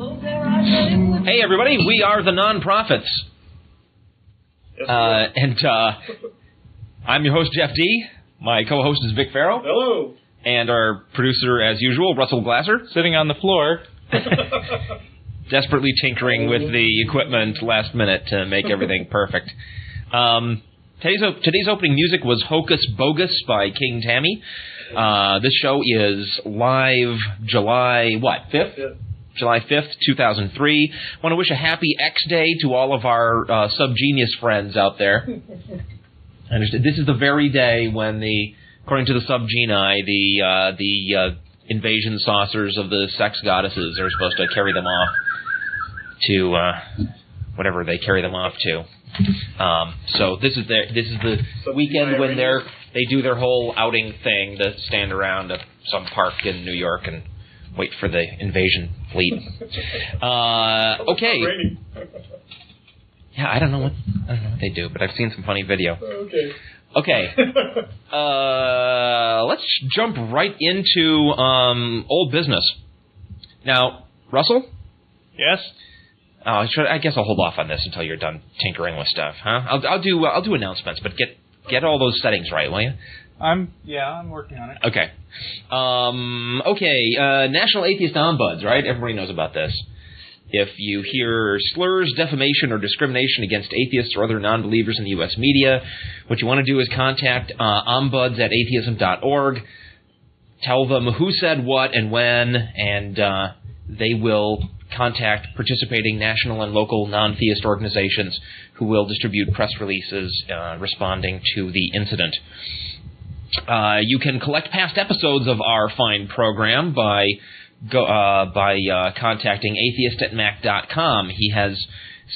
Hey, everybody, we are the Non-Prophets. I'm your host, Jeff D. My co-host is Vic Farrow. Hello. And our producer, as usual, Russell Glasser. Sitting on the floor. Desperately tinkering with the equipment last minute to make everything perfect. Today's opening music was Hocus Bogus by King Tammy. This show is live July, 5th? Yeah. July 5th, 2003. I want to wish a happy X Day to all of our subgenius friends out there. This is the very day when according to the subgenii, the invasion saucers of the sex goddesses are supposed to carry them off to whatever they carry them off to. So this is the weekend when they do their whole outing thing to stand around some park in New York and wait for the invasion fleet. Okay. Yeah, I don't know what they do, but I've seen some funny video. Okay. Let's jump right into old business. Now, Russell? Yes? I guess I'll hold off on this until you're done tinkering with stuff, huh? I'll do announcements, but get all those settings right, will you? I'm working on it. Okay. National Atheist Ombuds, right? Everybody knows about this. If you hear slurs, defamation, or discrimination against atheists or other non-believers in the U.S. media, what you want to do is contact ombuds@atheism.org. Tell them who said what and when, and they will contact participating national and local non-theist organizations who will distribute press releases responding to the incident. You can collect past episodes of our fine program by contacting atheist@mac.com. He has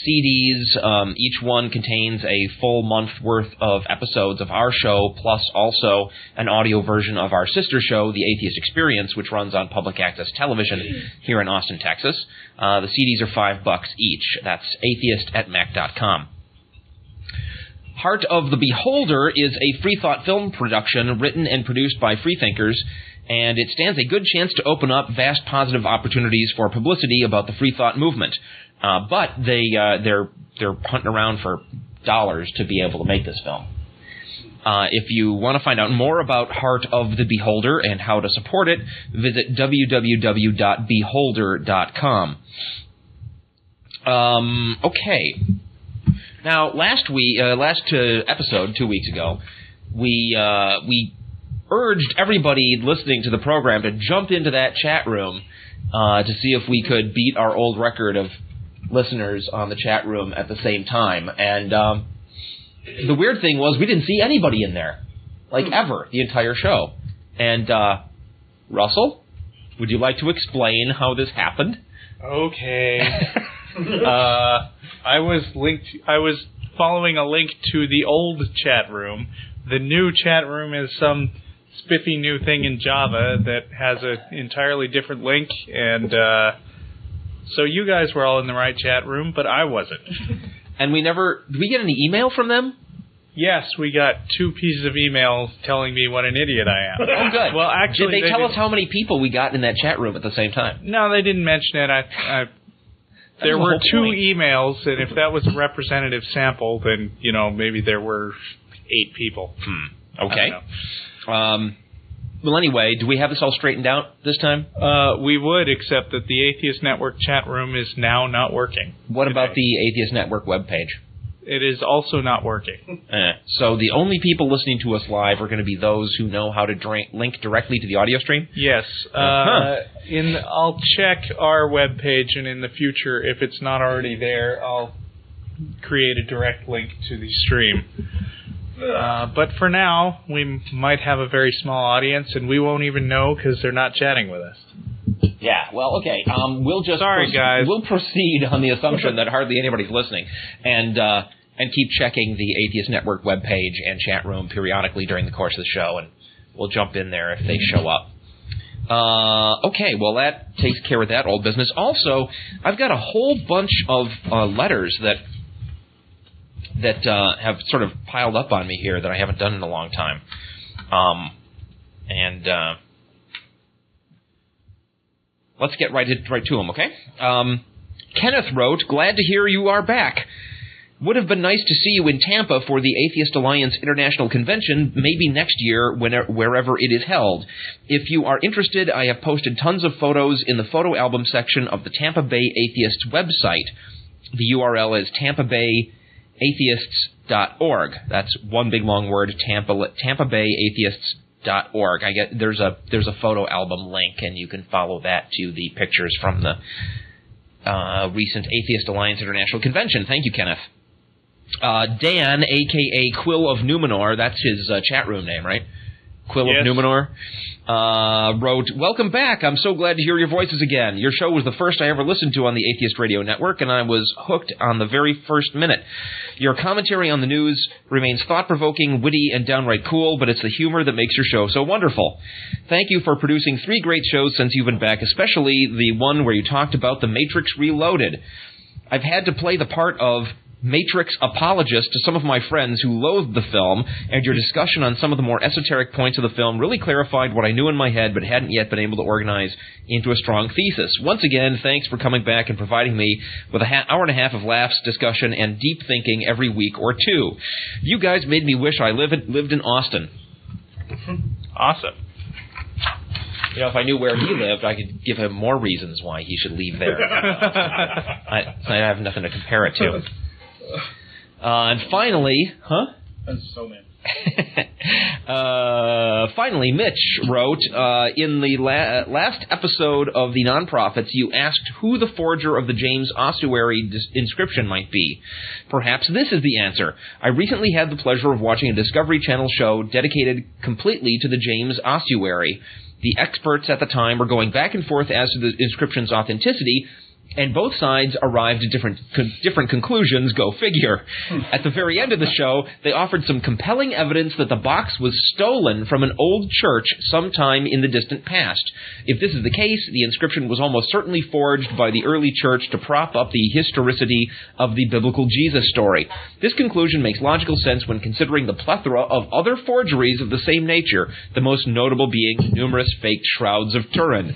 CDs. Each one contains a full month worth of episodes of our show, plus also an audio version of our sister show, The Atheist Experience, which runs on public access television here in Austin, Texas. The CDs are $5 each. That's atheist@mac.com. Heart of the Beholder is a free thought film production written and produced by freethinkers, and it stands a good chance to open up vast positive opportunities for publicity about the free thought movement. But they're hunting around for dollars to be able to make this film. If you want to find out more about Heart of the Beholder and how to support it, visit www.beholder.com. Okay. Now, last episode, 2 weeks ago, we urged everybody listening to the program to jump into that chat room to see if we could beat our old record of listeners on the chat room at the same time. And the weird thing was we didn't see anybody in there, ever, the entire show. And Russell, would you like to explain how this happened? Okay. I was following a link to the old chat room. The new chat room is some spiffy new thing in Java that has an entirely different link, and so you guys were all in the right chat room, but I wasn't. And did we get any email from them? Yes, we got 2 pieces of email telling me what an idiot I am. Oh, good. Well, actually, did they tell us how many people we got in that chat room at the same time? No, they didn't mention it. There were 2 emails, and if that was a representative sample, then, maybe there were 8 people. Okay. Well, anyway, do we have this all straightened out this time? We would, except that the Atheist Network chat room is now not working. What about the Atheist Network webpage? It is also not working. So the only people listening to us live are going to be those who know how to link directly to the audio stream? Yes. I'll check our webpage, and in the future, if it's not already there, I'll create a direct link to the stream. But for now, we might have a very small audience, and we won't even know because they're not chatting with us. Yeah, well, okay. We'll just guys. We'll proceed on the assumption that hardly anybody's listening, and keep checking the Atheist Network webpage and chat room periodically during the course of the show, and we'll jump in there if they show up. Okay, well, that takes care of that old business. Also, I've got a whole bunch of letters that have sort of piled up on me here that I haven't done in a long time. let's get right to them, okay? Kenneth wrote, glad to hear you are back. Would have been nice to see you in Tampa for the Atheist Alliance International Convention, maybe next year, wherever it is held. If you are interested, I have posted tons of photos in the photo album section of the Tampa Bay Atheists website. The URL is tampabay.atheists.org. That's one big long word, tampabay.atheists.org. There's a photo album link, and you can follow that to the pictures from the recent Atheist Alliance International Convention. Thank you, Kenneth. Dan, a.k.a. Quill of Numenor, that's his chat room name, right? Quill of Numenor, wrote, welcome back. I'm so glad to hear your voices again. Your show was the first I ever listened to on the Atheist Radio Network, and I was hooked on the very first minute. Your commentary on the news remains thought-provoking, witty, and downright cool, but it's the humor that makes your show so wonderful. Thank you for producing 3 great shows since you've been back, especially the one where you talked about The Matrix Reloaded. I've had to play the part of Matrix apologist to some of my friends who loathed the film, and your discussion on some of the more esoteric points of the film really clarified what I knew in my head but hadn't yet been able to organize into a strong thesis. Once again, thanks for coming back and providing me with an hour and a half of laughs, discussion, and deep thinking every week or two. You guys made me wish I lived in Austin. Awesome. You know, if I knew where he lived, I could give him more reasons why he should leave there. I have nothing to compare it to. And finally, That's so many. Finally, Mitch wrote, in the last episode of The Non-Prophets, you asked who the forger of the James ossuary inscription might be. Perhaps this is the answer. I recently had the pleasure of watching a Discovery Channel show dedicated completely to the James ossuary. The experts at the time were going back and forth as to the inscription's authenticity, and both sides arrived at different conclusions, go figure. At the very end of the show, they offered some compelling evidence that the box was stolen from an old church sometime in the distant past. If this is the case, the inscription was almost certainly forged by the early church to prop up the historicity of the biblical Jesus story. This conclusion makes logical sense when considering the plethora of other forgeries of the same nature, the most notable being numerous fake shrouds of Turin.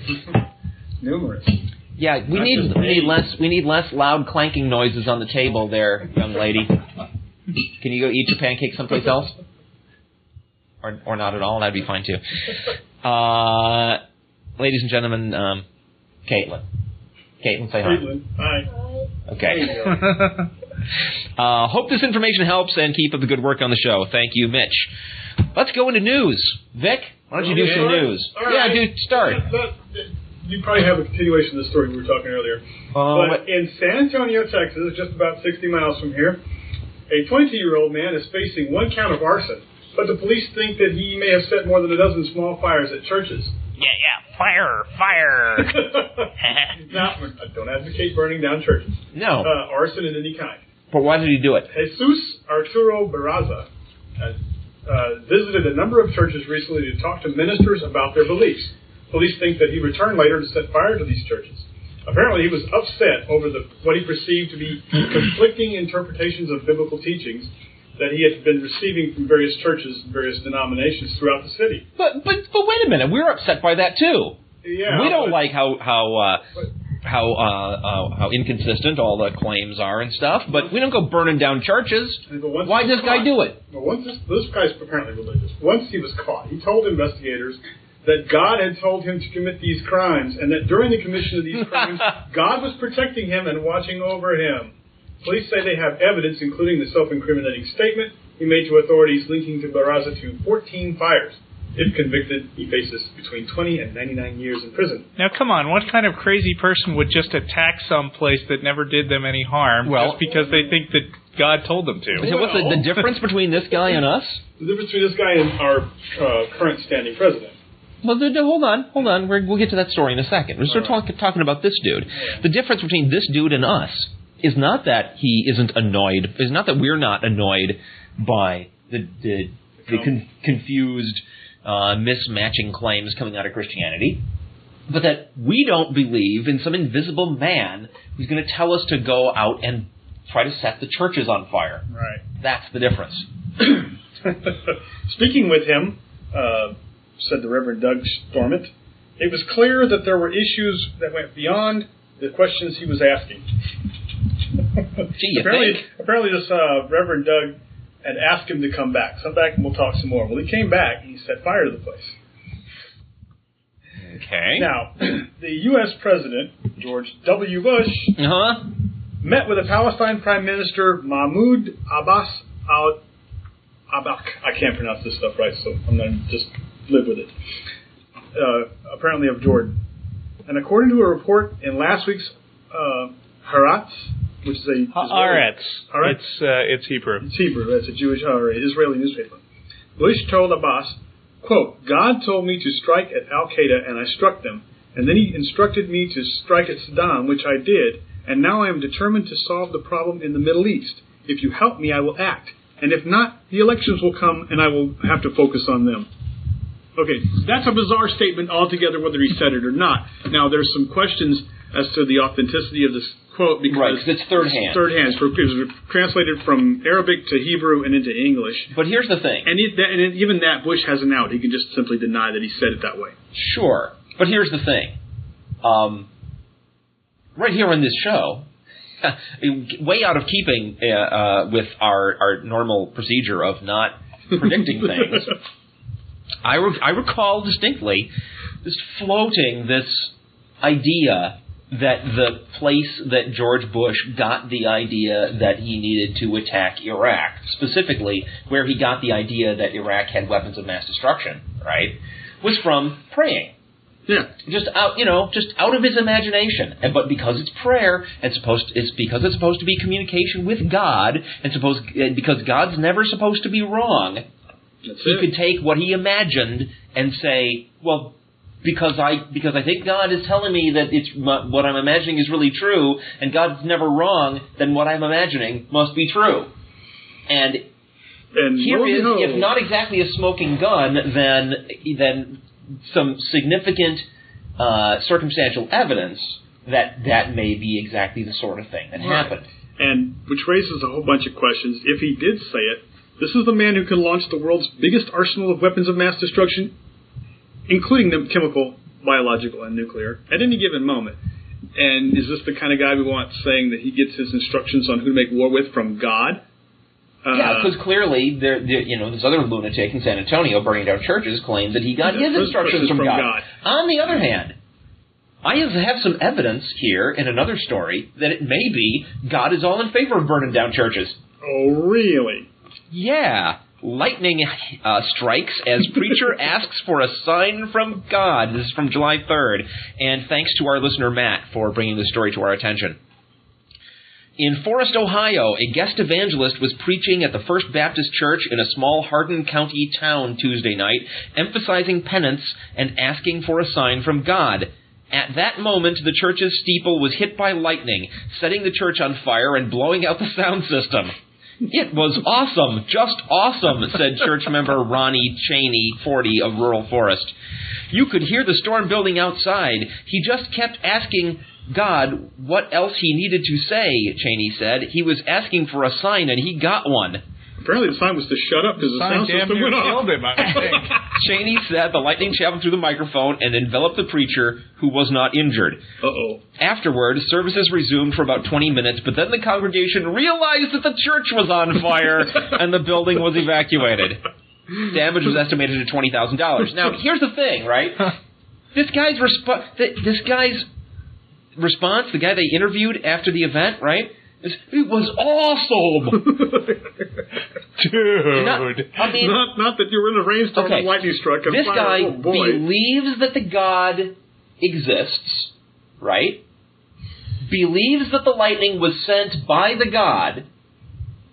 Numerous. Yeah, we need less loud clanking noises on the table there, young lady. Can you go eat your pancakes someplace else? Or not at all? That'd be fine too. Ladies and gentlemen, Caitlin. Caitlin, say hi. Caitlin, hi. Okay. Hope this information helps and keep up the good work on the show. Thank you, Mitch. Let's go into news. Vic, why don't you do some news? All right. Yeah, start. You probably have a continuation of the story we were talking earlier. But in San Antonio, Texas, just about 60 miles from here, a 22-year-old man is facing 1 count of arson, but the police think that he may have set more than a dozen small fires at churches. Yeah, fire. Now, I don't advocate burning down churches. No. Arson in any kind. But why did he do it? Jesus Arturo Barraza has visited a number of churches recently to talk to ministers about their beliefs. Police think that he returned later to set fire to these churches. Apparently, he was upset over what he perceived to be conflicting interpretations of biblical teachings that he had been receiving from various churches and various denominations throughout the city. But wait a minute, we're upset by that too. Yeah, we don't like how inconsistent all the claims are and stuff, but we don't go burning down churches. Why does this guy do it? Well, this guy's apparently religious. Once he was caught, he told investigators that God had told him to commit these crimes, and that during the commission of these crimes, God was protecting him and watching over him. Police say they have evidence, including the self-incriminating statement he made to authorities linking to Barraza to 14 fires. If convicted, he faces between 20 and 99 years in prison. Now, come on, what kind of crazy person would just attack some place that never did them any harm just because they think that God told them to? So what's the difference between this guy and us? The difference between this guy and our current standing president. Well, hold on. We'll get to that story in a second. We're still talking about this dude. The difference between this dude and us is not that he isn't annoyed. Is not that we're not annoyed by the confused, mismatching claims coming out of Christianity, but that we don't believe in some invisible man who's going to tell us to go out and try to set the churches on fire. Right. That's the difference. Speaking with him, said the Reverend Doug Stormont, It was clear that there were issues that went beyond the questions he was asking. Apparently this Reverend Doug had asked him to come back. Come back and we'll talk some more. Well, he came back and he set fire to the place. Okay. Now, the U.S. President, George W. Bush, met with the Palestine Prime Minister Mahmoud Abbas al-Abak. I can't pronounce this stuff right, so I'm going to just live with it. Apparently of Jordan. And according to a report in last week's Haaretz, which is a it's Hebrew. It's Hebrew. That's a Jewish Israeli newspaper. Bush told Abbas, quote, God told me to strike at Al-Qaeda, and I struck them. And then he instructed me to strike at Saddam, which I did. And now I am determined to solve the problem in the Middle East. If you help me, I will act. And if not, the elections will come, and I will have to focus on them. Okay, that's a bizarre statement altogether, whether he said it or not. Now, there's some questions as to the authenticity of this quote, because it's third hand. Third hand. It was translated from Arabic to Hebrew and into English. But here's the thing. And even that, Bush has an out. He can just simply deny that he said it that way. Sure. But here's the thing. Right here on this show, way out of keeping with our normal procedure of not predicting things, I recall distinctly just floating this idea that the place that George Bush got the idea that he needed to attack Iraq, specifically where he got the idea that Iraq had weapons of mass destruction, right, was from praying. Yeah. Just out of his imagination. But because it's prayer, it's because it's supposed to be communication with God, and because God's never supposed to be wrong, he could take what he imagined and say, well, because I think God is telling me that what I'm imagining is really true, and God's never wrong, then what I'm imagining must be true. And here is, if not exactly a smoking gun, then some significant circumstantial evidence that may be exactly the sort of thing that happened. And which raises a whole bunch of questions. If he did say it, this is the man who can launch the world's biggest arsenal of weapons of mass destruction, including the chemical, biological, and nuclear, at any given moment. And is this the kind of guy we want saying that he gets his instructions on who to make war with from God? Yeah, because clearly, this other lunatic in San Antonio burning down churches claimed that he got his instructions from God. On the other hand, I have some evidence here in another story that it may be God is all in favor of burning down churches. Oh, really? Yeah. Lightning strikes as preacher asks for a sign from God. This is from July 3rd. And thanks to our listener, Matt, for bringing the story to our attention. In Forest, Ohio, a guest evangelist was preaching at the First Baptist Church in a small Hardin County town Tuesday night, emphasizing penance and asking for a sign from God. At that moment, the church's steeple was hit by lightning, setting the church on fire and blowing out the sound system. It was awesome, just awesome, said church member Ronnie Cheney, 40, of rural Forest. You could hear the storm building outside. He just kept asking God what else he needed to say, Cheney said. He was asking for a sign, and he got one. Apparently the sign was to shut up because the sound system went off. Him, I think. Cheney said the lightning traveled through the microphone and enveloped the preacher, who was not injured. Uh-oh. Afterward, services resumed for about 20 minutes, but then the congregation realized that the church was on fire and the building was evacuated. Damage was estimated at $20,000. Now, here's the thing, right? This guy's response, the guy they interviewed after the event, right? It was awesome! Dude. Not that you were in a rainstorm and lightning struck. This guy believes that the God exists, right? Believes that the lightning was sent by the God,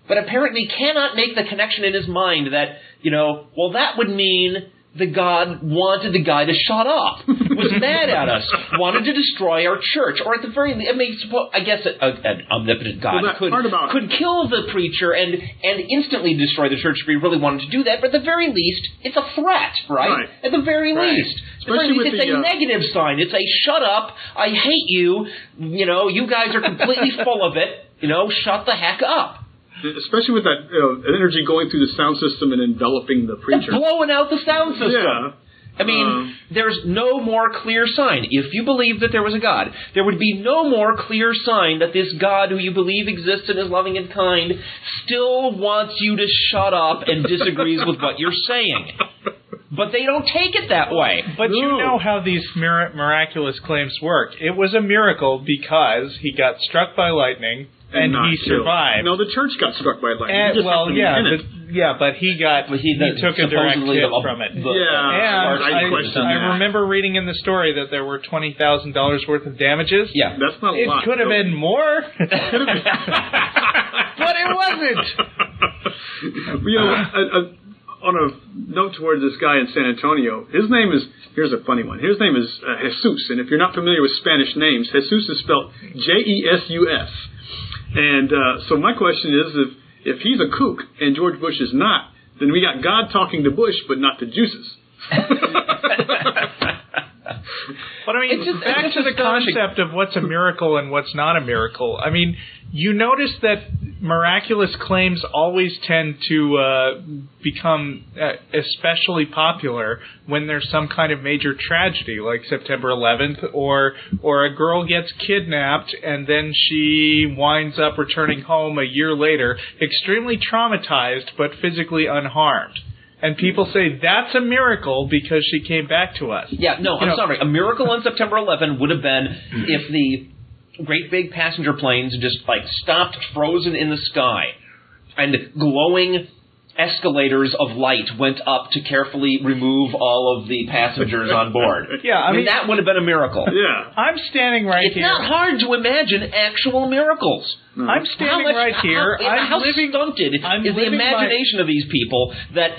but apparently cannot make the connection in his mind that, that would mean the God wanted the guy to shut up, was mad at us, wanted to destroy our church, or at the very least, I guess an omnipotent God could kill the preacher and instantly destroy the church if he really wanted to do that, but at the very least, it's a threat, right? At the very least. It's a negative sign. It's a shut up, I hate you, you guys are completely full of it, shut the heck up. Especially with that energy going through the sound system and enveloping the preacher. Blowing out the sound system. Yeah. I mean, there's no more clear sign. If you believe that there was a God, there would be no more clear sign that this God who you believe exists and is loving and kind still wants you to shut up and disagrees with what you're saying. But they don't take it that way. But you know how these miraculous claims work. It was a miracle because he got struck by lightning and he survived. No, the church got struck by lightning. But he took a direct hit from it. I remember reading in the story that there were $20,000 worth of damages. Yeah, that's not a lot. It could have been more, but it wasn't. On a note towards this guy in San Antonio, his name is, here's a funny one, his name is Jesus, and if you're not familiar with Spanish names, Jesus is spelled J-E-S-U-S. And so my question is, if he's a kook and George Bush is not, then we got God talking to Bush, but not to Jesus. But I mean, back to the concept of what's a miracle and what's not a miracle. I mean, you notice that miraculous claims always tend to become especially popular when there's some kind of major tragedy, like September 11th, or a girl gets kidnapped and then she winds up returning home a year later, extremely traumatized but physically unharmed. And people say, that's a miracle because she came back to us. Yeah, no, I'm sorry. A miracle on September 11 would have been if the great big passenger planes just, stopped frozen in the sky and glowing escalators of light went up to carefully remove all of the passengers on board. Yeah, I mean, that would have been a miracle. Yeah. I'm standing right here. It's not hard to imagine actual miracles. No. I'm standing right here. How stunted is the imagination of these people that,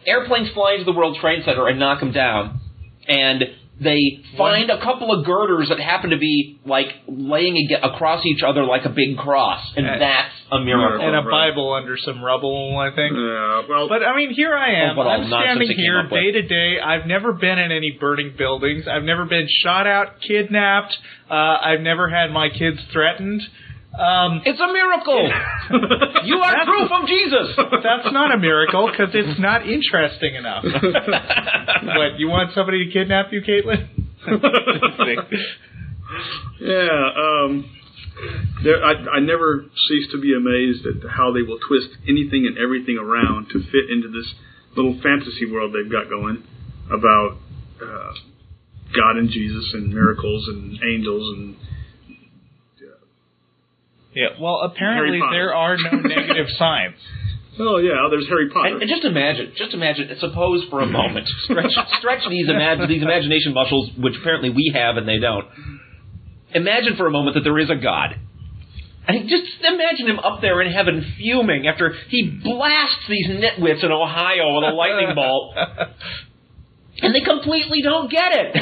airplanes fly into the World Trade Center and knock them down, and they find a couple of girders that happen to be, laying across each other like a big cross, and that's a miracle. And a Bible under some rubble, I think. Yeah, well, but, I mean, here I am. I'm standing here day to day. I've never been in any burning buildings. I've never been shot at, kidnapped. I've never had my kids threatened. It's a miracle! You are proof of Jesus! That's not a miracle, because it's not interesting enough. What, you want somebody to kidnap you, Caitlin? I never cease to be amazed at how they will twist anything and everything around to fit into this little fantasy world they've got going about God and Jesus and miracles and angels and... Yeah, well, apparently there are no negative signs. Oh, yeah, there's Harry Potter. And just imagine, suppose for a moment, stretch these imagination muscles, which apparently we have and they don't. Imagine for a moment that there is a God. And just imagine him up there in heaven fuming after he blasts these nitwits in Ohio with a lightning bolt. And they completely don't get it.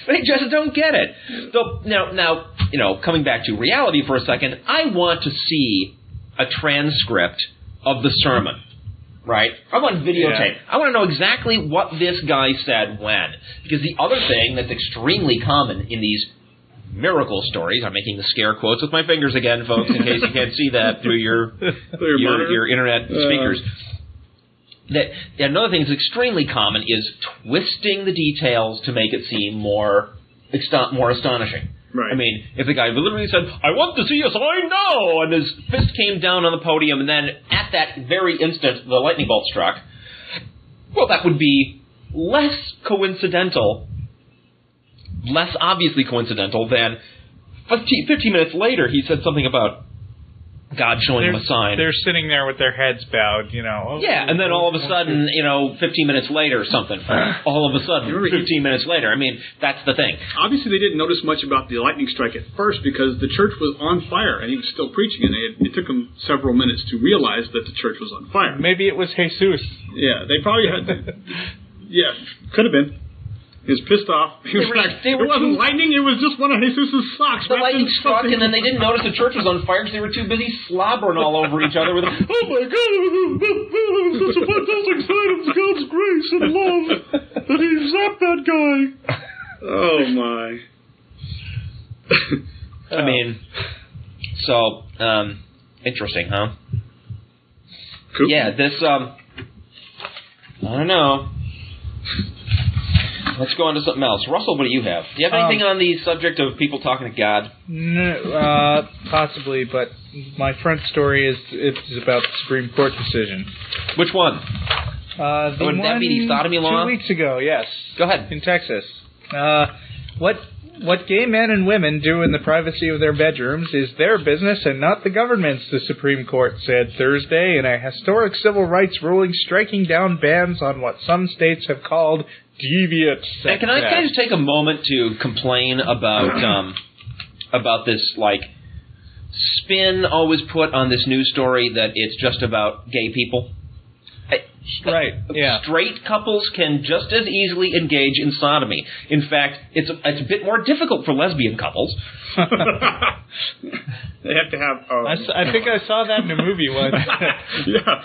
They just don't get it. So now, coming back to reality for a second, I want to see a transcript of the sermon, right? I want videotape. Yeah. I want to know exactly what this guy said when. Because the other thing that's extremely common in these miracle stories, I'm making the scare quotes with my fingers again, folks, in case you can't see that through your internet speakers. That another thing that's extremely common is twisting the details to make it seem more astonishing. Right. I mean, if the guy literally said, "I want to see a sign now," and his fist came down on the podium, and then at that very instant the lightning bolt struck, well, that would be less obviously coincidental than 15 minutes later he said something about God showing him a sign. They're sitting there with their heads bowed, and then all of a sudden, 15 minutes later, something. All of a sudden, 15 minutes later. I mean, that's the thing. Obviously, they didn't notice much about the lightning strike at first because the church was on fire and he was still preaching, and it took them several minutes to realize that the church was on fire. Maybe it was Jesus. Yeah, they probably had. Yeah, could have been. He was pissed off. He was it wasn't lightning, it was just one of Jesus' socks. The lightning struck, and then they didn't notice the church was on fire because they were too busy slobbering all over each other with, "Oh my God, such a fantastic sign of God's grace and love that he zapped that guy." Oh my. I mean, so, interesting, huh? Cool. Yeah, this, I don't know. let's go on to something else. Russell, what do you have? Do you have anything on the subject of people talking to God? No, possibly, but my front story is about the Supreme Court decision. Which one? Would that be the sodomy law? 2 weeks ago, yes. Go ahead. In Texas. What gay men and women do in the privacy of their bedrooms is their business and not the government's, the Supreme Court said Thursday in a historic civil rights ruling striking down bans on what some states have called deviant sex. Can I just take a moment to complain about this, like, spin always put on this news story that it's just about gay people? Right, yeah. Straight couples can just as easily engage in sodomy. In fact, it's a bit more difficult for lesbian couples. They have to have... I think I saw that in a movie once. Yeah,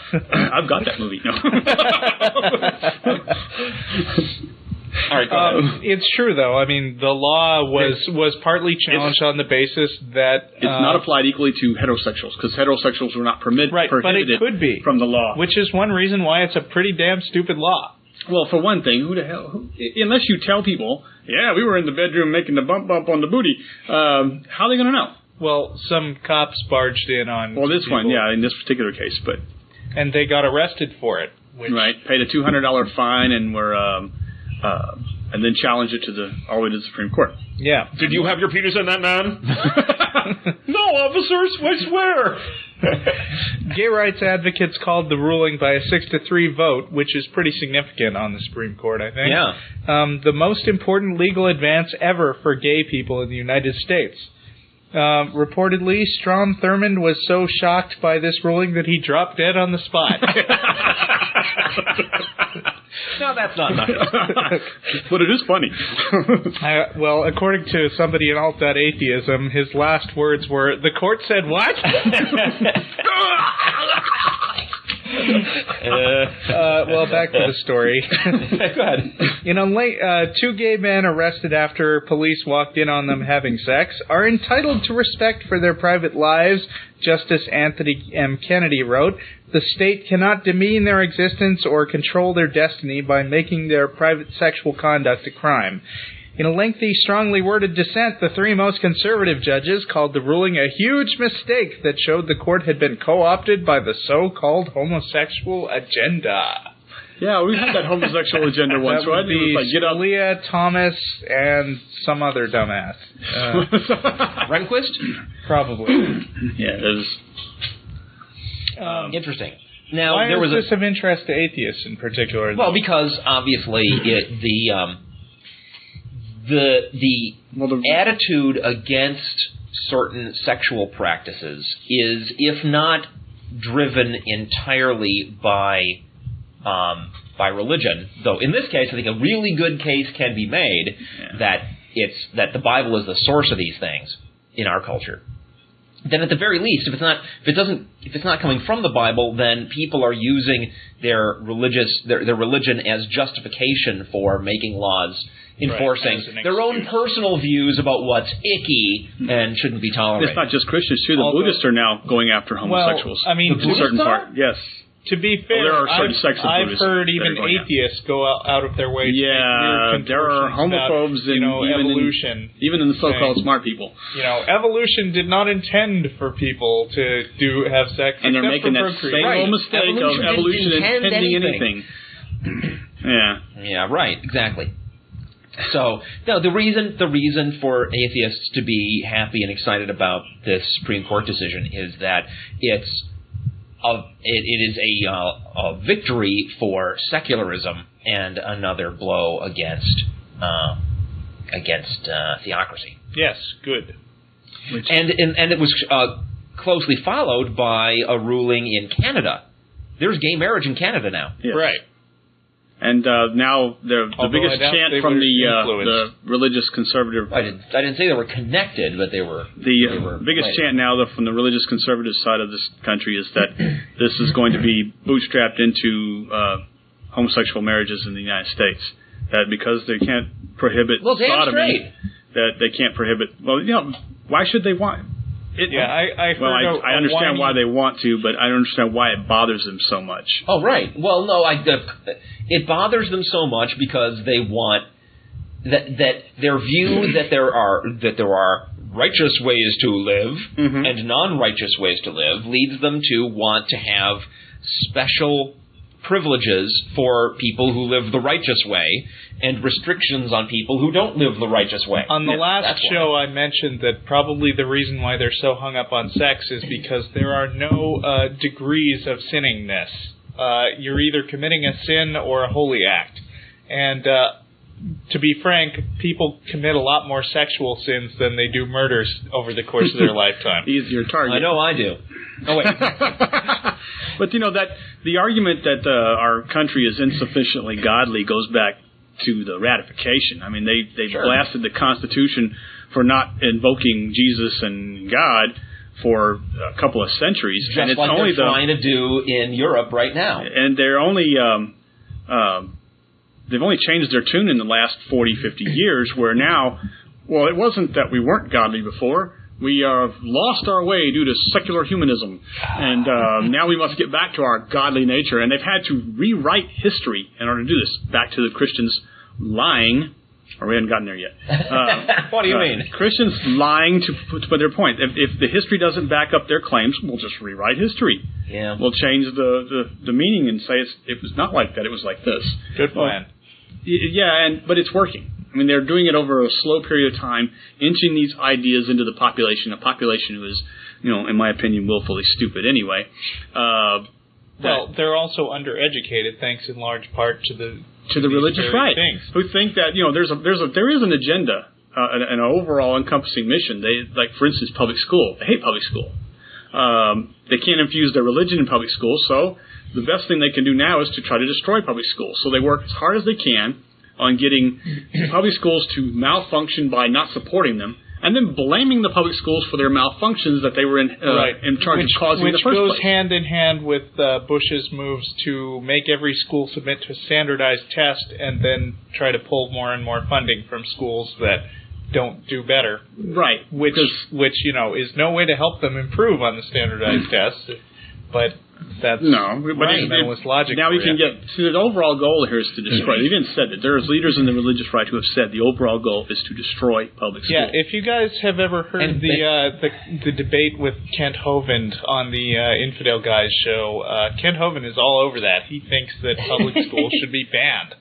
I've got that movie. No. All right, go ahead. It's true, though. I mean, the law was partly challenged on the basis that... It's not applied equally to heterosexuals, because heterosexuals were not prohibited but it could be from the law. Which is one reason why it's a pretty damn stupid law. Well, for one thing, unless you tell people, yeah, we were in the bedroom making the bump on the booty, how are they going to know? Well, some cops barged in on... Well, this people, one, yeah, in this particular case, but... And they got arrested for it. Right, paid a $200 fine and were... and then challenge it all the way to the Supreme Court. Yeah. Did you have your penis in that, man? No, officers, I swear. Gay rights advocates called the ruling by a 6-3 vote, which is pretty significant on the Supreme Court, I think. Yeah. The most important legal advance ever for gay people in the United States. Reportedly, Strom Thurmond was so shocked by this ruling that he dropped dead on the spot. No, that's not nice. But it is funny. Well, according to somebody in alt.atheism, his last words were, "The court said what?" Well, back to the story. Go ahead. Two gay men arrested after police walked in on them having sex are entitled to respect for their private lives, Justice Anthony M. Kennedy wrote. The state cannot demean their existence or control their destiny by making their private sexual conduct a crime. In a lengthy, strongly worded dissent, the three most conservative judges called the ruling a huge mistake that showed the court had been co-opted by the so-called homosexual agenda. Yeah, we had that homosexual agenda once, that right? Would be Scalia, Thomas, and some other dumbass. Rehnquist? Probably. Yeah, it is. Interesting. Now, why there was this of interest to atheists in particular? Well, because obviously the attitude against certain sexual practices is, if not driven entirely by religion, though in this case I think a really good case can be made that the Bible is the source of these things in our culture. Then at the very least, if it's not coming from the Bible, then people are using their religion as justification for making laws enforcing their own personal views about what's icky and shouldn't be tolerated. It's not just Christians too. The Buddhists are now going after homosexuals. Well, I mean, to a certain part, yes. To be fair, there are certain sects of I've Buddhists heard even atheists go out of their way to make weird there are homophobes about, and evolution. Even in the so-called smart people. Evolution did not intend for people to have sex. And they're making that same old mistake of evolution intending anything. Yeah, right, exactly. So, no, the reason for atheists to be happy and excited about this Supreme Court decision is that it is a victory for secularism and another blow against theocracy. Yes, good. And it was closely followed by a ruling in Canada. There's gay marriage in Canada now. Yes. Right. And now the biggest chant from the religious conservative... I didn't say they were connected, but they were... The biggest chant now from the religious conservative side of this country is that this is going to be bootstrapped into homosexual marriages in the United States. That because they can't prohibit sodomy, that they can't prohibit... Well, why should they want... I understand why they want to, but I don't understand why it bothers them so much. Oh, right. Well, no, it bothers them so much because they want that their view that there are righteous ways to live and non-righteous ways to live leads them to want to have special privileges for people who live the righteous way and restrictions on people who don't live the righteous way. On the last show, I mentioned that probably the reason why they're so hung up on sex is because there are no degrees of sinningness. You're either committing a sin or a holy act. And to be frank, people commit a lot more sexual sins than they do murders over the course of their lifetime. Easier target. I know I do. Oh, wait. But, that the argument that our country is insufficiently godly goes back to the ratification. I mean, they blasted the Constitution for not invoking Jesus and God for a couple of centuries. Just and it's like only they're trying to do in Europe right now. And they're only... they've only changed their tune in the last 40, 50 years, where now, well, it wasn't that we weren't godly before. We have lost our way due to secular humanism, and now we must get back to our godly nature. And they've had to rewrite history in order to do this. Back to the Christians lying, or we haven't gotten there yet. What do you mean? Christians lying to put their point. If the history doesn't back up their claims, we'll just rewrite history. Yeah. We'll change the meaning and say it was not like that, it was like this. Good plan. But it's working. I mean, they're doing it over a slow period of time, inching these ideas into the population, a population who is, in my opinion, willfully stupid anyway. Well, they're also undereducated, thanks in large part to the religious right, things. Who think that there is an agenda, an overall encompassing mission. They, like, for instance, public school. They hate public school. They can't infuse their religion in public school, so the best thing they can do now is to try to destroy public schools. So they work as hard as they can on getting public schools to malfunction by not supporting them, and then blaming the public schools for their malfunctions that they were in charge of causing in the first place. Which goes hand in hand with Bush's moves to make every school submit to a standardized test and then try to pull more and more funding from schools that don't do better. Right. Which is no way to help them improve on the standardized tests, but that's fundamentalist logic. Now we can get to the overall goal here is to destroy. They even said that there's leaders in the religious right who have said the overall goal is to destroy public schools. Yeah, if you guys have ever heard the debate with Kent Hovind on the Infidel Guys show, Kent Hovind is all over that. He thinks that public schools should be banned.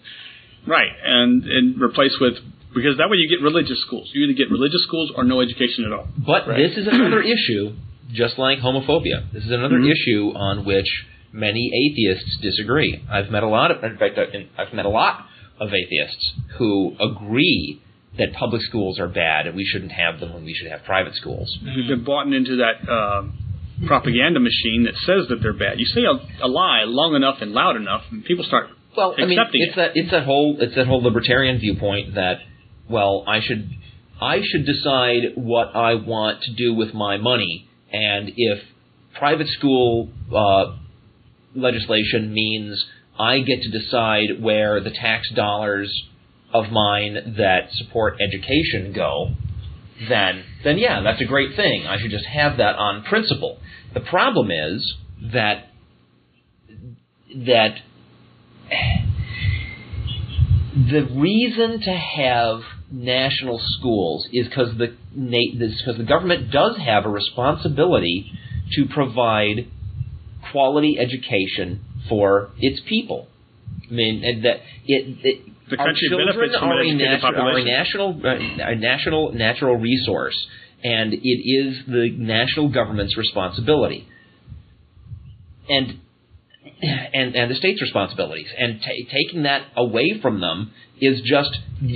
Right, and replaced with, because that way you get religious schools. You either get religious schools or no education at all. But this is another issue. Just like homophobia, this is another issue on which many atheists disagree. I've met a lot of atheists who agree that public schools are bad and we shouldn't have them when we should have private schools. We've been bought into that propaganda machine that says that they're bad. You say a lie long enough and loud enough, and people start accepting it. It's that whole libertarian viewpoint that, well, I should decide what I want to do with my money. And if private school legislation means I get to decide where the tax dollars of mine that support education go, then yeah, that's a great thing. I should just have that on principle. The problem is that the reason to have national schools is because the government does have a responsibility to provide quality education for its people. I mean, the country benefits from an educated population. Our national natural resource, and it is the national government's responsibility, and the state's responsibilities. And taking that away from them is just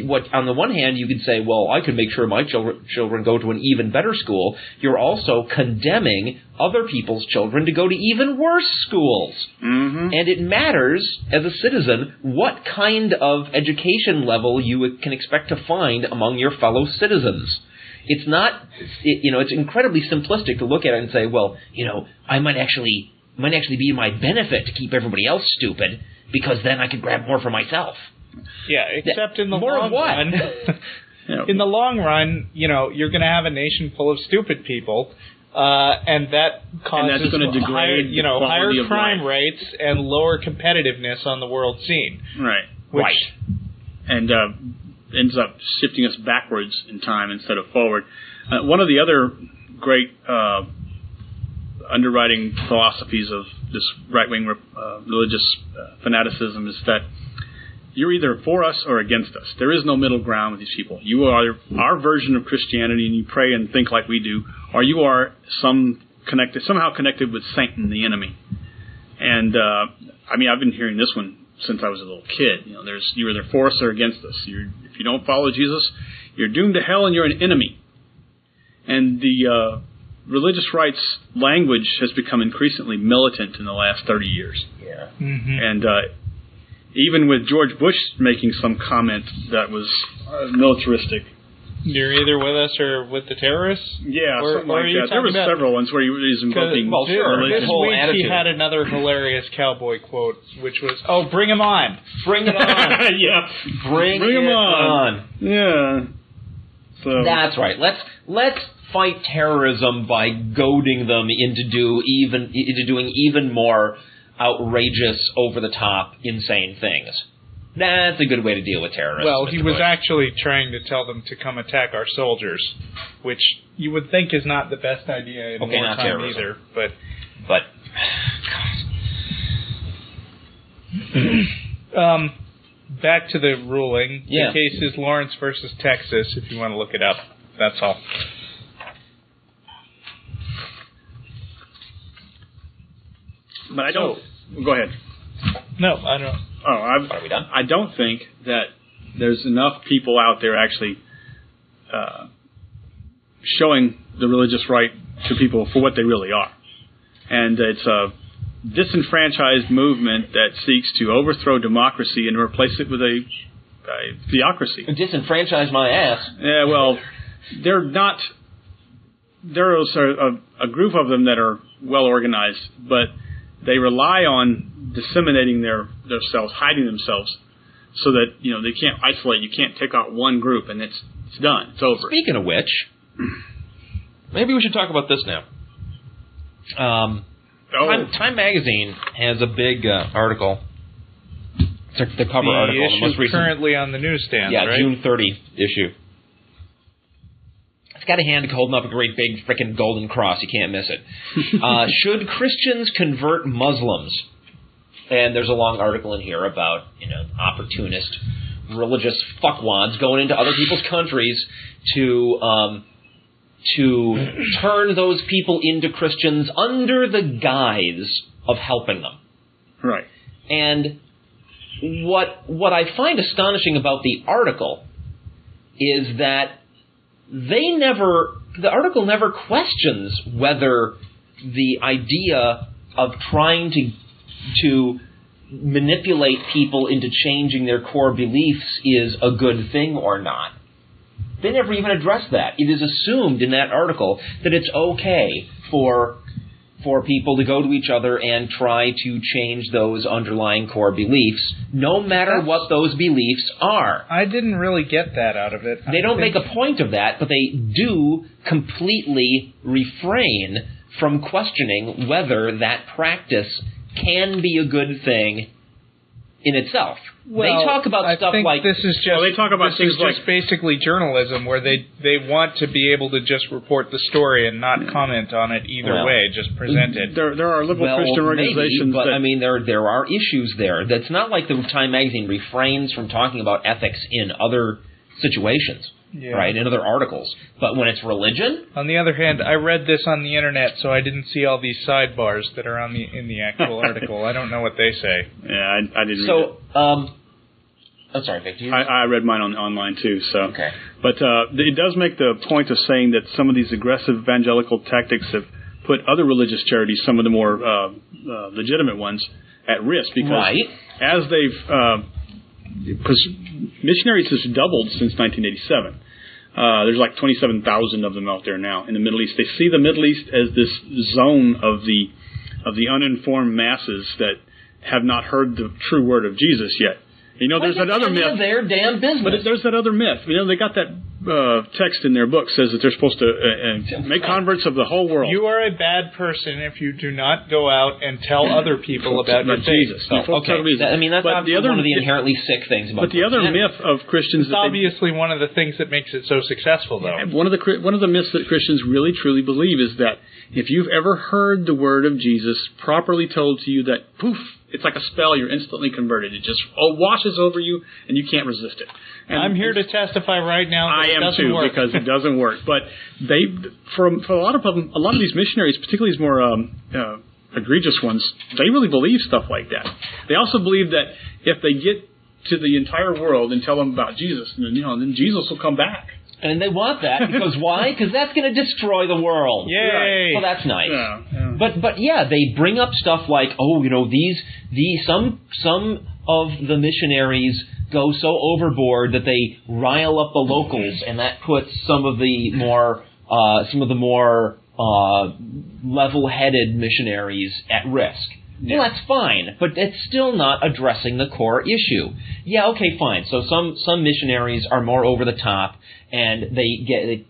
what, on the one hand, you could say, well, I could make sure my children go to an even better school. You're also condemning other people's children to go to even worse schools. Mm-hmm. And it matters, as a citizen, what kind of education level you can expect to find among your fellow citizens. It's not, it's incredibly simplistic to look at it and say, well, I might actually be my benefit to keep everybody else stupid, because then I could grab more for myself. Yeah, except in the long run. In the long run, you're going to have a nation full of stupid people, and that causes higher crime rates and lower competitiveness on the world scene. Right. And ends up shifting us backwards in time instead of forward. One of the other great underwriting philosophies of this right-wing religious fanaticism is that you're either for us or against us. There is no middle ground with these people. You are our version of Christianity, and you pray and think like we do, or you are somehow connected with Satan, the enemy. And I've been hearing this one since I was a little kid. You're either for us or against us. If you don't follow Jesus, you're doomed to hell, and you're an enemy. And the religious rights language has become increasingly militant in the last 30 years. Yeah. Mm-hmm. And even with George Bush making some comment that was militaristic. You're either with us or with the terrorists? Yeah, or, something like that. There were several ones where he was invoking religion. This week he had another hilarious cowboy quote, which was, "Oh, bring him on. Bring it on." Yeah. Bring it on. Yeah. So that's right. Let's fight terrorism by goading them into doing even more outrageous, over-the-top, insane things. That's a good way to deal with terrorists. Well, Mr. he was Bush. actually trying to tell them to come attack our soldiers, which you would think is not the best idea in wartime either. But back to the ruling. Yeah. The case is Lawrence versus Texas, if you want to look it up. That's all. But I don't... Go ahead. No, I don't. Are we done? I don't think that there's enough people out there actually showing the religious right to people for what they really are. And it's a disenfranchised movement that seeks to overthrow democracy and replace it with a theocracy. Disenfranchise my ass. Yeah, well, they're not... There are a group of them that are well organized, but they rely on disseminating themselves, hiding themselves, so that they can't isolate. You can't take out one group and it's done. It's over. Speaking of which, maybe we should talk about this now. Time Magazine has a big article. It's the cover article. The issue is currently on the newsstand, right? June 30 issue. It's got a hand holding up a great big frickin' golden cross. You can't miss it. Should Christians convert Muslims? And there's a long article in here about, opportunist religious fuckwads going into other people's countries to turn those people into Christians under the guise of helping them. Right. And what I find astonishing about the article is that the article never questions whether the idea of trying to manipulate people into changing their core beliefs is a good thing or not. They never even address that. It is assumed in that article that it's okay for people to go to each other and try to change those underlying core beliefs, no matter what those beliefs are. I didn't really get that out of it. They don't make a point of that, but they do completely refrain from questioning whether that practice can be a good thing in itself. Well, they talk about stuff like this is just they talk about things like basically journalism, where they want to be able to just report the story and not comment on it either way, just present it. There are liberal Christian organizations, but there are issues there. That's not like the Time Magazine refrains from talking about ethics in other situations, right? In other articles, but when it's religion. On the other hand, I read this on the internet, so I didn't see all these sidebars that are in the actual article. I don't know what they say. Yeah, I didn't. read it. I'm sorry, Vic. I read mine online too. So, okay. But it does make the point of saying that some of these aggressive evangelical tactics have put other religious charities, some of the more legitimate ones, at risk because as they've missionaries has doubled since 1987. There's like 27,000 of them out there now in the Middle East. They see the Middle East as this zone of the uninformed masses that have not heard the true word of Jesus yet. There's that other myth. Their damn business. But there's that other myth. They got that text in their book says that they're supposed to make converts of the whole world. You are a bad person if you do not go out and tell other people about your Jesus. faith. Okay, that's But the other, one of the inherently sick things about. But the other myth of Christians, It's obviously one of the things that makes it so successful, though. one of the myths that Christians really truly believe is that if you've ever heard the word of Jesus properly told to you, that poof, it's like a spell, you're instantly converted. It just washes over you, and you can't resist it. And I'm here to testify right now that it doesn't work. Because it doesn't work. But for a lot of them, a lot of these missionaries, particularly these more egregious ones, they really believe stuff like that. They also believe that if they get to the entire world and tell them about Jesus, then Jesus will come back. And they want that because why? Because that's going to destroy the world. Yay! Well, that's nice. Yeah. But yeah, they bring up stuff like, some of the missionaries go so overboard that they rile up the locals, and that puts some of the more level-headed missionaries at risk. Yeah. Well, that's fine, but it's still not addressing the core issue. Yeah, okay, fine. So some missionaries are more over the top, and they get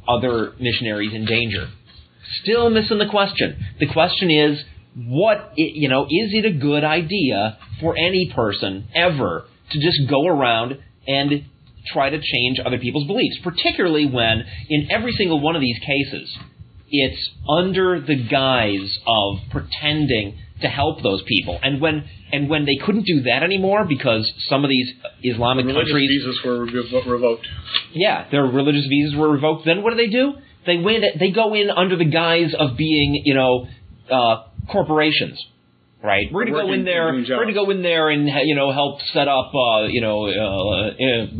other missionaries in danger. Still missing the question. The question is, is it a good idea for any person ever to just go around and try to change other people's beliefs, particularly when in every single one of these cases it's under the guise of pretending to help those people, and when they couldn't do that anymore because some of these Islamic countries, visas were revoked. Yeah, their religious visas were revoked. Then what do? They go in under the guise of being, corporations. Right, we're going to go in there. We're going to go in there and help set up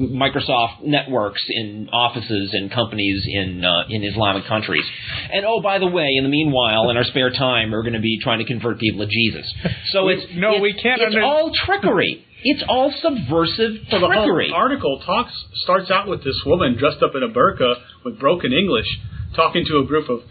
Microsoft networks in offices and companies in Islamic countries. And oh, by the way, in the meanwhile, in our spare time, we're going to be trying to convert people to Jesus. So we can't. It's all trickery. It's all subversive trickery. The whole article starts out with this woman dressed up in a burqa with broken English, talking to a group of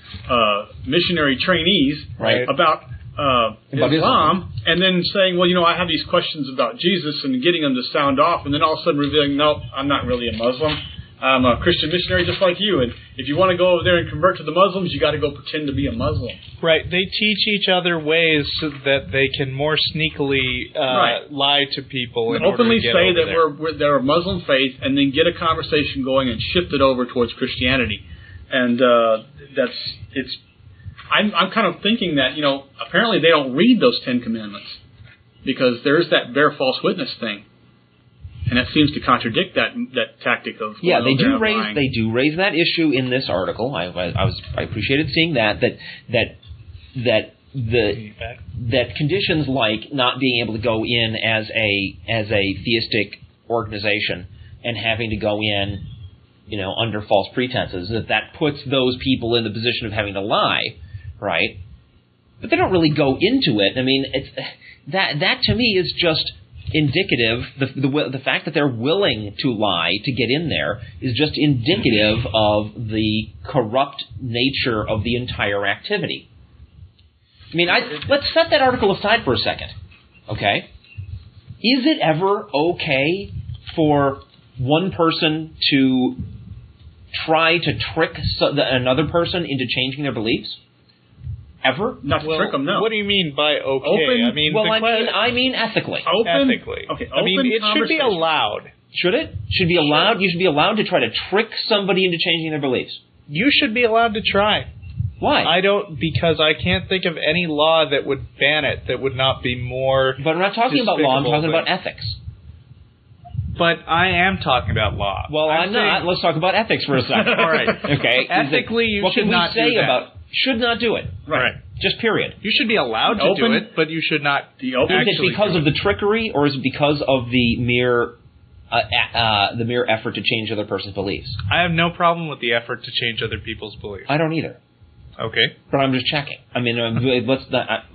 missionary trainees about Islam, and then saying, I have these questions about Jesus, and getting them to sound off, and then all of a sudden revealing, no, I'm not really a Muslim. I'm a Christian missionary just like you, and if you want to go over there and convert to the Muslims, you got to go pretend to be a Muslim. Right. They teach each other ways so that they can more sneakily lie to people and openly say that they're a Muslim faith, and then get a conversation going and shift it over towards Christianity. And I'm kind of thinking that, apparently they don't read those 10 Commandments, because there's that bear false witness thing. And that seems to contradict that tactic of they do raise that issue in this article. I appreciated seeing that conditions like not being able to go in as a theistic organization and having to go in, under false pretenses, that puts those people in the position of having to lie, right? But they don't really go into it. I mean, it's that to me is just indicative. The fact that they're willing to lie to get in there is just indicative of the corrupt nature of the entire activity. I mean, let's set that article aside for a second, okay? Is it ever okay for one person to try to trick another person into changing their beliefs? Ever? Not to trick them, no. What do you mean by okay? Open, I mean ethically. Ethically. Okay, it should be allowed. Should it? Should be allowed? You should be allowed to try to trick somebody into changing their beliefs. You should be allowed to try. Why? Because I can't think of any law that would ban it that would not be more. But I'm not talking about law, I'm talking about ethics. But I am talking about law. Well, I'm not. Let's talk about ethics for a second. All right. Okay. Ethically, you should not do that. What can we say about should not do it? Right. Just period. You should be allowed to do it, but you should not. Is it because of the trickery, or is it because of the mere effort to change other person's beliefs? I have no problem with the effort to change other people's beliefs. I don't either. Okay. But I'm just checking. I mean, let's not.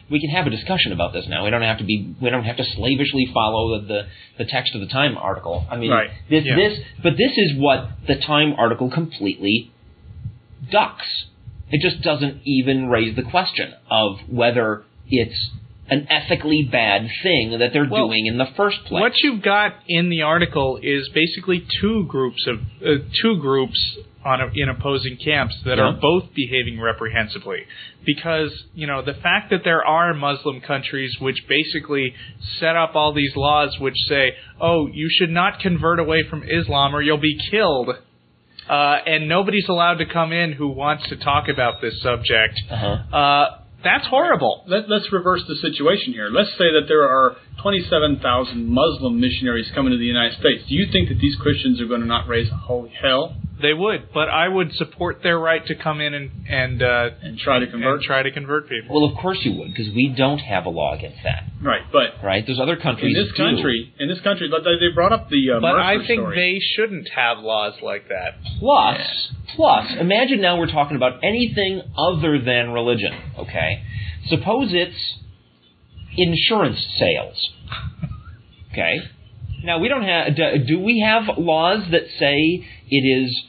We can have a discussion about this now. We don't have to slavishly follow the text of the Time article. I mean, this is what the Time article completely ducks. It just doesn't even raise the question of whether it's an ethically bad thing that they're doing in the first place. What you've got in the article is basically two groups in opposing camps that are both behaving reprehensibly. Because, the fact that there are Muslim countries which basically set up all these laws which say, oh, you should not convert away from Islam or you'll be killed, and nobody's allowed to come in who wants to talk about this subject, that's horrible. Let's reverse the situation here. Let's say that there are 27,000 Muslim missionaries coming to the United States. Do you think that these Christians are going to not raise a holy hell? They would, but I would support their right to come in and try to convert. And try to convert people. Well, of course you would, because we don't have a law against that. Right, but there's other countries. In this country, they brought up the but Mercer I think story. they shouldn't have laws like that. Plus, imagine now we're talking about anything other than religion. Okay, suppose it's insurance sales. Okay, now we don't have. Do we have laws that say it is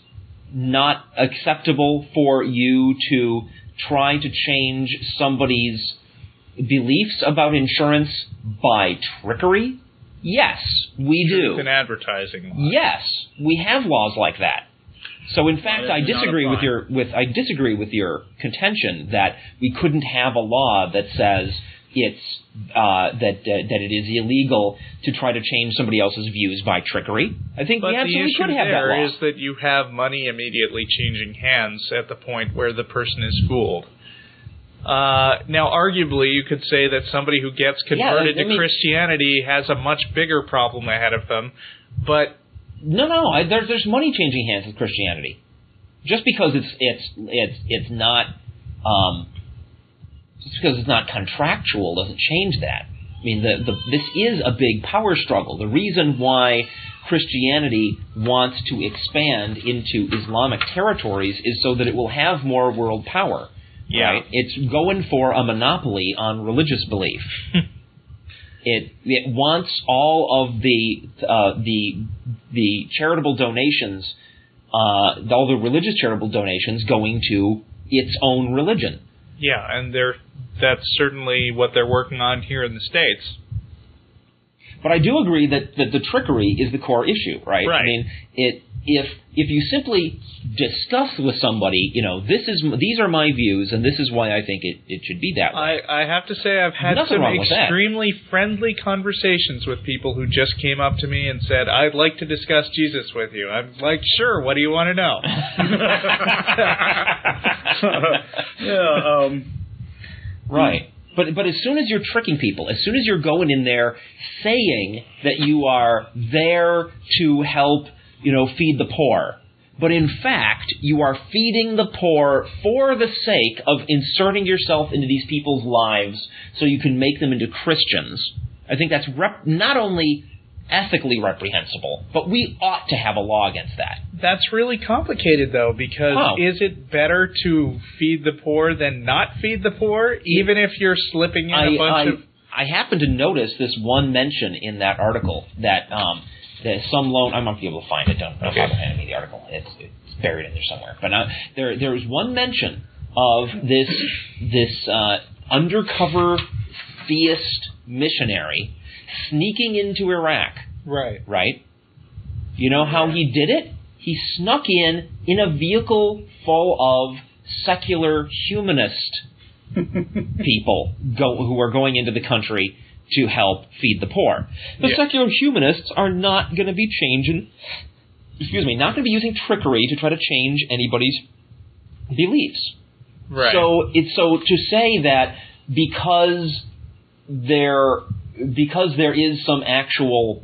not acceptable for you to try to change somebody's beliefs about insurance by trickery? Yes, we do. It's an advertising law. Yes, we have laws like that. So in fact, I disagree with your contention that we couldn't have a law that says it's that it is illegal to try to change somebody else's views by trickery. I think we absolutely could have that law. But the issue there is that you have money immediately changing hands at the point where the person is fooled. Now, arguably, you could say that somebody who gets converted to Christianity has a much bigger problem ahead of them, but no, there's money changing hands with Christianity. Just because it's not. Just because it's not contractual doesn't change that. I mean, this is a big power struggle. The reason why Christianity wants to expand into Islamic territories is so that it will have more world power. Yeah. Right? It's going for a monopoly on religious belief. It wants all of the charitable donations, all the religious charitable donations going to its own religion. Yeah, and that's certainly what they're working on here in the States. But I do agree that the trickery is the core issue, right? Right. I mean, if you simply discuss with somebody, these are my views, and this is why I think it should be that way. I have to say I've had some extremely friendly conversations with people who just came up to me and said, I'd like to discuss Jesus with you. I'm like, sure, what do you want to know? Right. But as soon as you're tricking people, as soon as you're going in there saying that you are there to help, feed the poor, but in fact you are feeding the poor for the sake of inserting yourself into these people's lives so you can make them into Christians, I think that's not only ethically reprehensible, but we ought to have a law against that. That's really complicated, though, because is it better to feed the poor than not feed the poor, even if you're slipping in a bunch of... I happen to notice this one mention in that article that some loan... I might be able to find it. Don't hand me the article. It's buried in there somewhere. But there was one mention of this undercover theist missionary sneaking into Iraq. Right. Right? You know how he did it? He snuck in a vehicle full of secular humanist people who are going into the country to help feed the poor. The secular humanists are not going to be not going to be using trickery to try to change anybody's beliefs. Right. So to say that because there is some actual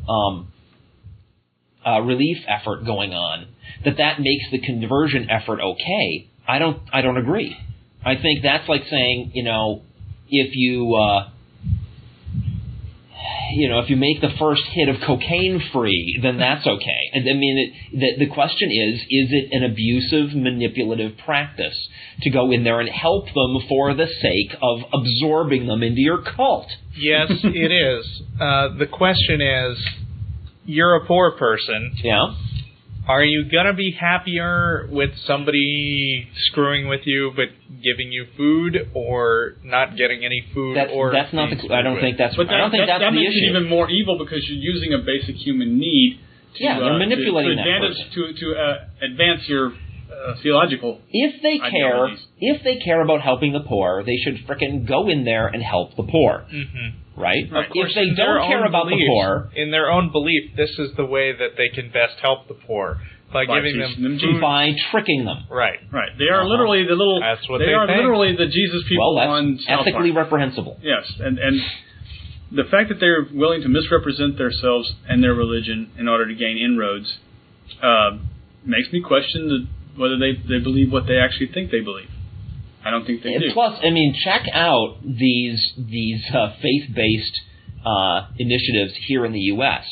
relief effort going on, that makes the conversion effort okay, I don't agree. I think that's like saying, if you make the first hit of cocaine free, then that's okay. And I mean, the question is it an abusive, manipulative practice to go in there and help them for the sake of absorbing them into your cult? Yes, it is. The question is, you're a poor person. Yeah. Are you going to be happier with somebody screwing with you but giving you food, or not getting any food? That's not the. I don't think that's. But I don't think that's that the makes issue. it even more evil because you're using a basic human need. They're manipulating to advance your theological. If they care about helping the poor, they should frickin' go in there and help the poor. Mm-hmm. Right? If they don't care about the poor, in their own belief, this is the way that they can best help the poor by giving them food, by tricking them. Right. They are literally the little. That's what they are think. Literally the Jesus people that's on South ethically Park. reprehensible. Yes, and the fact that they're willing to misrepresent themselves and their religion in order to gain inroads makes me question whether they believe what they actually think they believe. I don't think they do. Plus, I mean, check out these faith-based initiatives here in the U.S.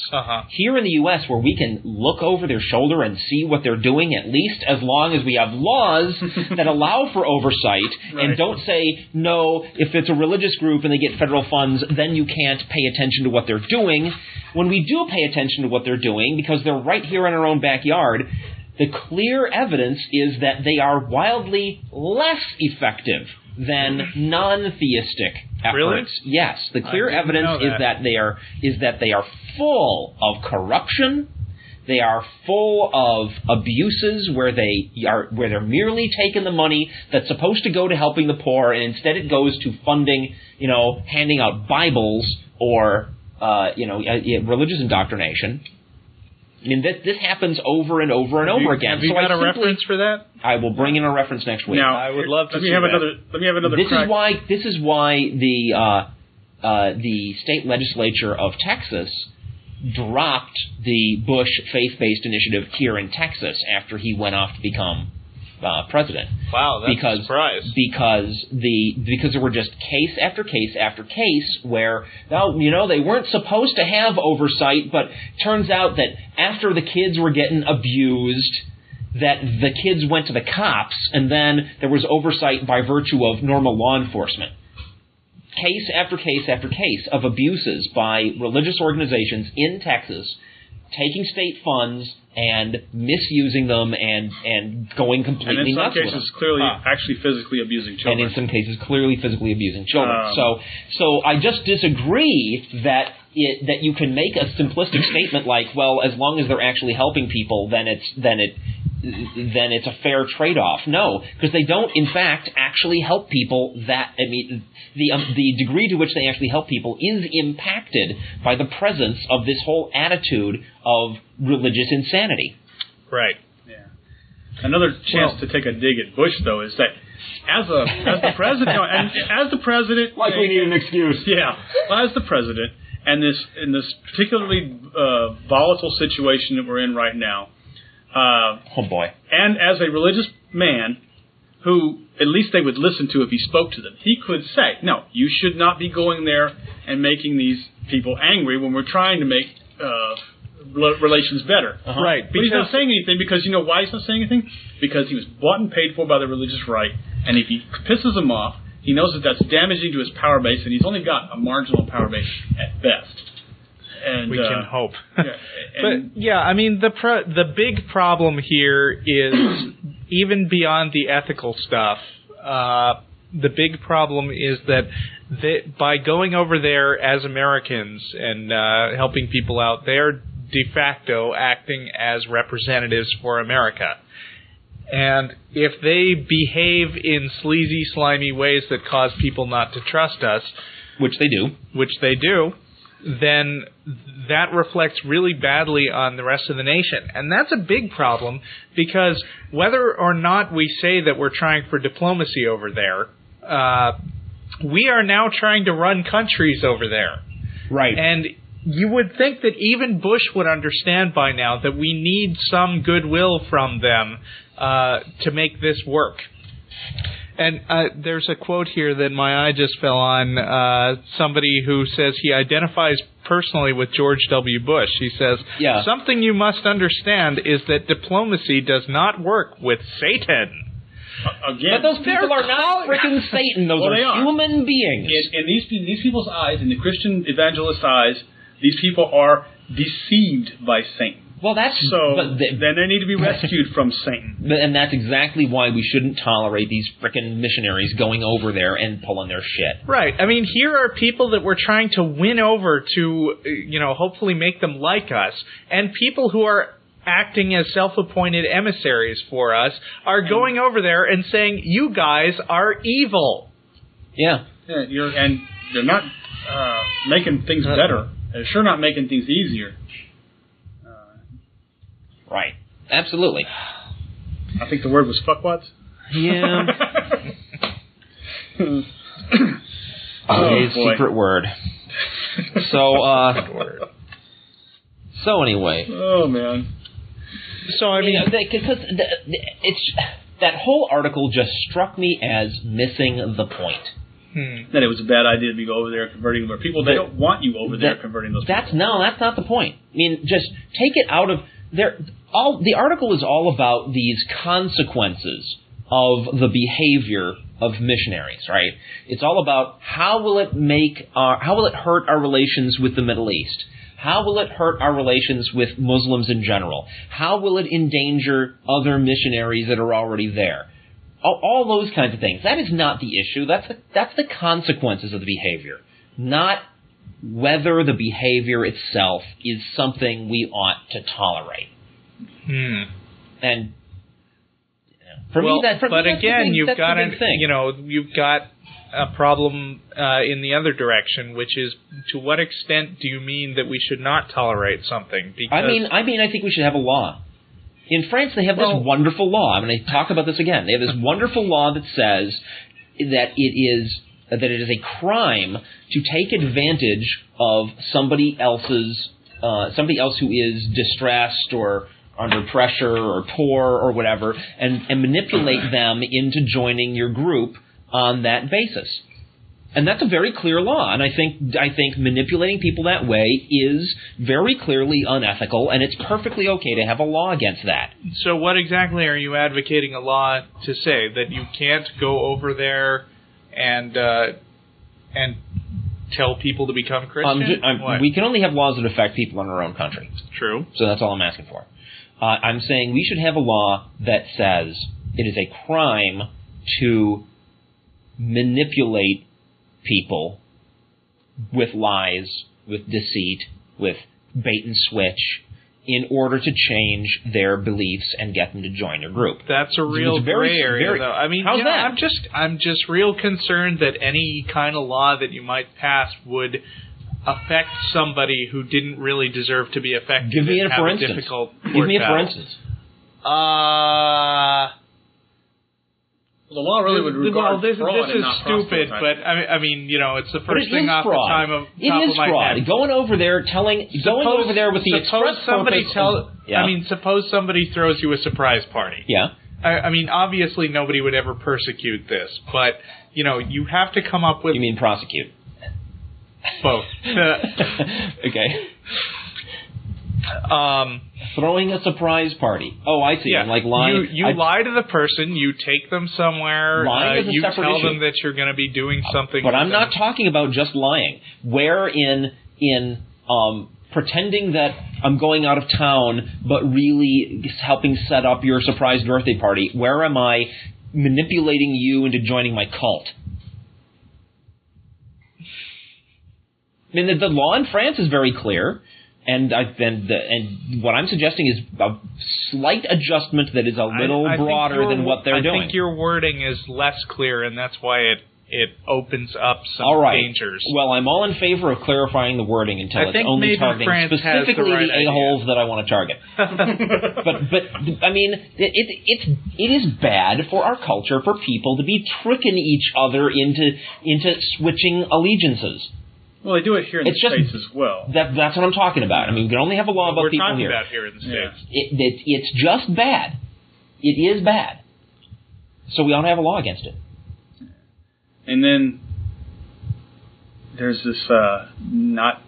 Here in the U.S., where we can look over their shoulder and see what they're doing, at least as long as we have laws that allow for oversight and don't say, no, if it's a religious group and they get federal funds, then you can't pay attention to what they're doing. When we do pay attention to what they're doing, because they're right here in our own backyard, the clear evidence is that they are wildly less effective than non-theistic efforts. Really? Yes, the clear evidence is that they are full of corruption. They are full of abuses where they're merely taking the money that's supposed to go to helping the poor, and instead it goes to funding, handing out Bibles or religious indoctrination. I mean, this happens over and over and over again. Have you got a reference for that? I will bring in a reference next week. Now, I would love to see that. Let me have another. This is why the state legislature of Texas dropped the Bush faith-based initiative here in Texas after he went off to become president. Wow, that's a surprise. Because there were just case after case after case where, they weren't supposed to have oversight, but turns out that after the kids were getting abused, that the kids went to the cops, and then there was oversight by virtue of normal law enforcement. Case after case after case of abuses by religious organizations in Texas, taking state funds and misusing them and going completely nuts with them. And in some cases, clearly actually physically abusing children. And in some cases, clearly physically abusing children. So I just disagree that you can make a simplistic statement like, well, as long as they're actually helping people, then it's a fair trade-off. No, because they don't, in fact, actually help people. The degree to which they actually help people is impacted by the presence of this whole attitude of religious insanity. Right. Yeah. Another chance to take a dig at Bush, though, is that as the president, like we need an excuse. Yeah. Well, as the president, and in this particularly volatile situation that we're in right now. Oh boy! And as a religious man, who at least they would listen to if he spoke to them, he could say, "No, you should not be going there and making these people angry when we're trying to make relations better." Right? But he's not saying anything because you know why he's not saying anything? Because he was bought and paid for by the religious right, and if he pisses them off, he knows that that's damaging to his power base, and he's only got a marginal power base at best. And, we can hope. Yeah, I mean, the big problem here is, even beyond the ethical stuff, the big problem is that by going over there as Americans and helping people out, they're de facto acting as representatives for America. And if they behave in sleazy, slimy ways that cause people not to trust us, which they do, then that reflects really badly on the rest of the nation. And that's a big problem, because whether or not we say that we're trying for diplomacy over there, we are now trying to run countries over there. Right. And you would think that even Bush would understand by now that we need some goodwill from them to make this work. And there's a quote here that my eye just fell on. Somebody who says he identifies personally with George W. Bush. He says, something you must understand is that diplomacy does not work with Satan. Again, but those people are not freaking Satan. Those are human beings. In these people's eyes, in the Christian evangelist's eyes, these people are deceived by Satan. Well, that's then they need to be rescued from Satan. And that's exactly why we shouldn't tolerate these frickin' missionaries going over there and pulling their shit. Right. I mean, here are people that we're trying to win over to, hopefully make them like us, and people who are acting as self-appointed emissaries for us are going over there and saying, you guys are evil. Yeah. And they're not making things better. They're sure not making things easier. Right. Absolutely. I think the word was fuckwats. Yeah. Today's secret word. So anyway. Oh, man. So, I mean, because it's that whole article just struck me as missing the point. That it was a bad idea to go over there converting them. People, they don't want you over there converting those people. That's not the point. I mean, just take it out of there. The article is all about these consequences of the behavior of missionaries, right? It's all about how will it hurt our relations with the Middle East? How will it hurt our relations with Muslims in general? How will it endanger other missionaries that are already there? All those kinds of things. That is not the issue. That's the consequences of the behavior, not whether the behavior itself is something we ought to tolerate. And for me, you've got a problem in the other direction, which is, to what extent do you mean that we should not tolerate something? Because I think we should have a law. In France, they have this wonderful law. I'm going to talk about this again. They have this wonderful law that says that it is a crime to take advantage of somebody else who is distressed or under pressure or poor or whatever, and manipulate them into joining your group on that basis. And that's a very clear law, and I think manipulating people that way is very clearly unethical, and it's perfectly okay to have a law against that. So what exactly are you advocating a law to say? That you can't go over there and tell people to become Christian? We can only have laws that affect people in our own country. True. So that's all I'm asking for. I'm saying we should have a law that says it is a crime to manipulate people with lies, with deceit, with bait and switch, in order to change their beliefs and get them to join your group. That's a real gray area, though. I mean, how's that? I'm just real concerned that any kind of law that you might pass would affect somebody who didn't really deserve to be affected. Give me a for instance. Give me a for instance. The law really would regard this fraud is stupid, but I mean, it's the first thing off the top of my head. Going over there with the express purpose. Suppose somebody throws you a surprise party. Yeah. I mean, obviously nobody would ever persecute this, but you have to come up with. You mean prosecute? Both. Okay. Throwing a surprise party. Oh, I see. Yeah. I'm like lying. You lie to the person. You take them somewhere. Lying is a you separate tell issue. them that you're going to be doing something. But I'm not talking about just lying. Where in pretending that I'm going out of town, but really helping set up your surprise birthday party. Where am I manipulating you into joining my cult? I mean, the law in France is very clear. And what I'm suggesting is a slight adjustment that is a little broader than what they're doing. I think your wording is less clear, and that's why it opens up some dangers. Well, I'm all in favor of clarifying the wording until it's only targeting specifically the a-holes that I want to target. but I mean, it is bad for our culture for people to be tricking each other into switching allegiances. Well, they do it here in the States as well. That's what I'm talking about. I mean, we can only have a law about people here. We're talking about here in the States. It's just bad. It is bad. So we ought to have a law against it. And then there's this not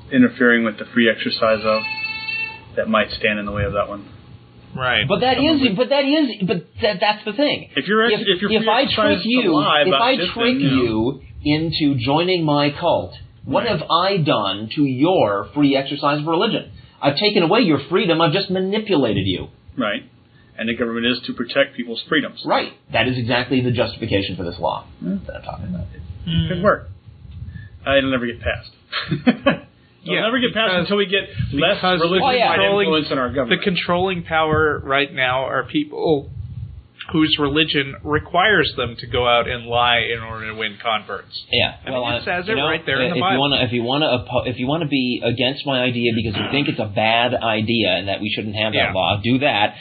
interfering with the free exercise of that might stand in the way of that one. Right. But that's the thing. If I trick you into joining my cult, what have I done to your free exercise of religion? I've taken away your freedom. I've just manipulated you. Right. And the government is to protect people's freedoms. Right. That is exactly the justification for this law that I'm talking about. Good work. It'll never get passed. It'll never get passed until we get less religious influence in our government. The controlling power right now are people whose religion requires them to go out and lie in order to win converts. Yeah, it says it right there in the Bible. If you want to be against my idea because you think it's a bad idea and that we shouldn't have that law, do that.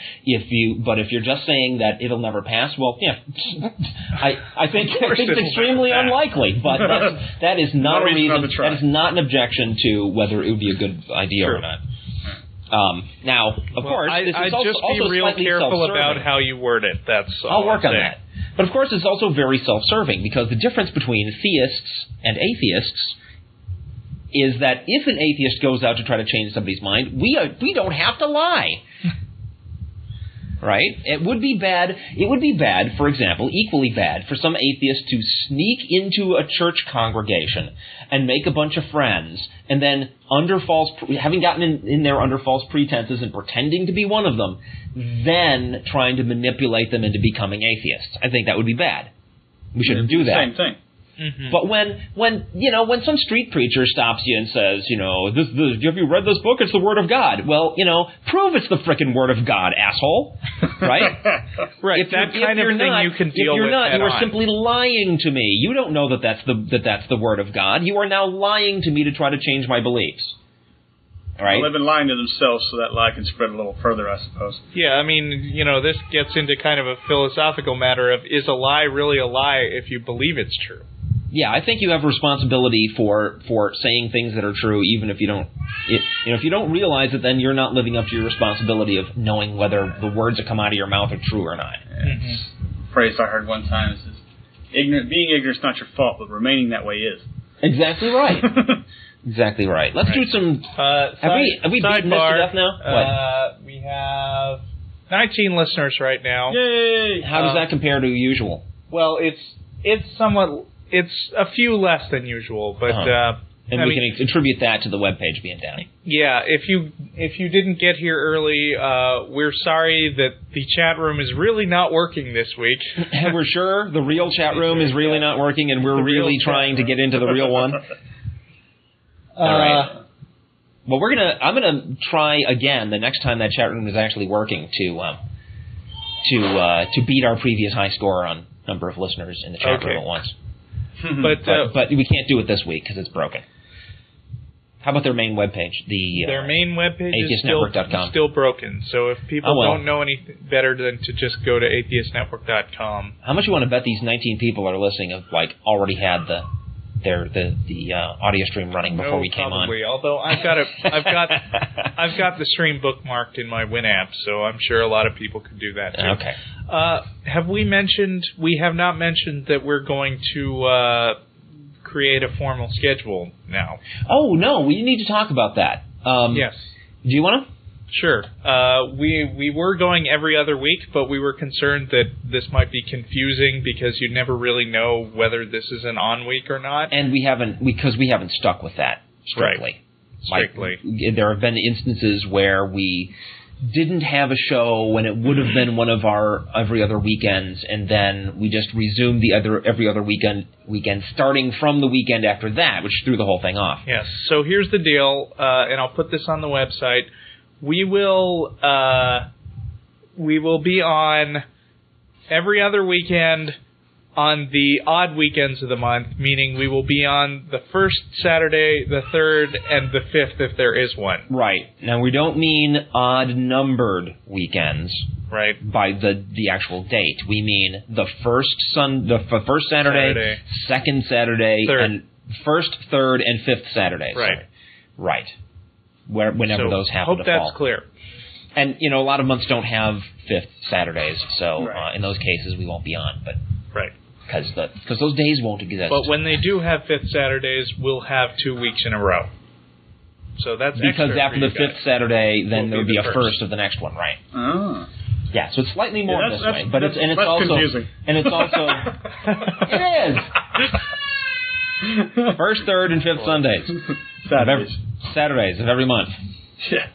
But if you're just saying that it'll never pass, well, I think it's extremely unlikely. But that is not a reason. That is not an objection to whether it would be a good idea or not. Now, of course, this is also be real careful about how you word it. That's all I'll work on that. But of course, it's also very self-serving because the difference between theists and atheists is that if an atheist goes out to try to change somebody's mind, we don't have to lie. Right? It would be bad. It would be bad, for example, equally bad, for some atheists to sneak into a church congregation and make a bunch of friends, and then having gotten in there under false pretenses and pretending to be one of them, then trying to manipulate them into becoming atheists. I think that would be bad. We shouldn't do that. Same thing. Mm-hmm. But when some street preacher stops you and says, have you read this book? It's the Word of God. Well, prove it's the frickin' Word of God, asshole. Right? Right. If that kind of thing you can deal with. If you're not, you are simply lying to me. You don't know that that's the Word of God. You are now lying to me to try to change my beliefs. Right? Well, they've been lying to themselves, so that lie can spread a little further, I suppose. Yeah, I mean, this gets into kind of a philosophical matter of, is a lie really a lie if you believe it's true? Yeah, I think you have a responsibility for saying things that are true, even if you don't. If you don't realize it, then you're not living up to your responsibility of knowing whether the words that come out of your mouth are true or not. Mm-hmm. Phrase I heard one time is, being ignorant is not your fault, but remaining that way is. Exactly right. Exactly right. Let's do some. Have we beaten this to death now? We have 19 listeners right now. Yay! How does that compare to usual? Well, it's somewhat. It's a few less than usual, but and we can attribute that to the webpage being down. Yeah, if you didn't get here early, we're sorry that the chat room is really not working this week. And we're sure the real chat room is really not working, and we're really trying to get into the real one. All right. Well, I'm gonna try again the next time that chat room is actually working to beat our previous high score on number of listeners in the chat room at once. But we can't do it this week because it's broken. How about their main webpage? Their main webpage is atheistnetwork.com. still broken. So if people don't know anything better than to just go to atheistnetwork.com. How much you want to bet these 19 people are listening have already had the audio stream running before we came probably. on? Although I've got the stream bookmarked in my WinApp, so I'm sure a lot of people could do that too. Okay. Have we mentioned? We have not mentioned that we're going to create a formal schedule now. Oh no, we need to talk about that. Yes. Do you want to? Sure. We were going every other week, but we were concerned that this might be confusing because you never really know whether this is an on week or not. And we haven't stuck with that strictly. Right. Strictly. There have been instances where we didn't have a show when it would have been one of our every other weekends, and then we just resumed the every other weekend starting from the weekend after that, which threw the whole thing off. Yes. So here's the deal, and I'll put this on the website. We will be on every other weekend on the odd weekends of the month, meaning we will be on the first Saturday, the third, and the fifth if there is one. Right. Now, we don't mean odd-numbered weekends. Right. By the actual date. We mean the first Saturday, second Saturday, and first, third, and fifth Saturdays. Right. Right. Whenever those happen to fall. Hope that's clear. And, a lot of months don't have fifth Saturdays, so in those cases we won't be on. But right. Because those days won't exist. But when they do have fifth Saturdays, we'll have 2 weeks in a row. So that's because extra after the fifth Saturday, then there would be a first of the next one, right? Oh. Yeah, so it's slightly more this way, but it's also confusing. And it's also it is first, third, and fifth Sundays. Saturdays of every month. Yeah.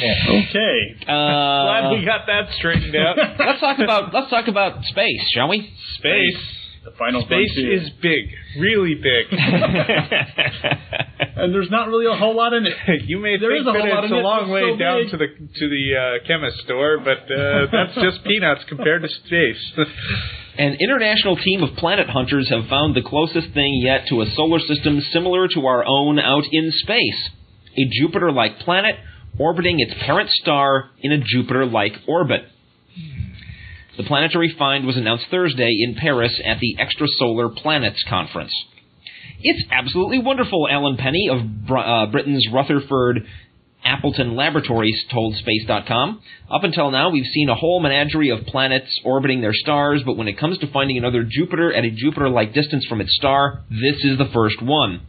Okay. Glad we got that straightened out. Let's talk about space, shall we? Space. The final Space frontier. is big, really big. And there's not really a whole lot in it. You may There think is a whole that lot it's in a it, long it's way so down big. to the chemist store, but that's just peanuts compared to space. An international team of planet hunters have found the closest thing yet to a solar system similar to our own out in space. A Jupiter-like planet orbiting its parent star in a Jupiter-like orbit. The planetary find was announced Thursday in Paris at the Extrasolar Planets Conference. It's absolutely wonderful, Alan Penny of Britain's Rutherford Appleton Laboratories told Space.com. Up until now, we've seen a whole menagerie of planets orbiting their stars, but when it comes to finding another Jupiter at a Jupiter-like distance from its star, this is the first one.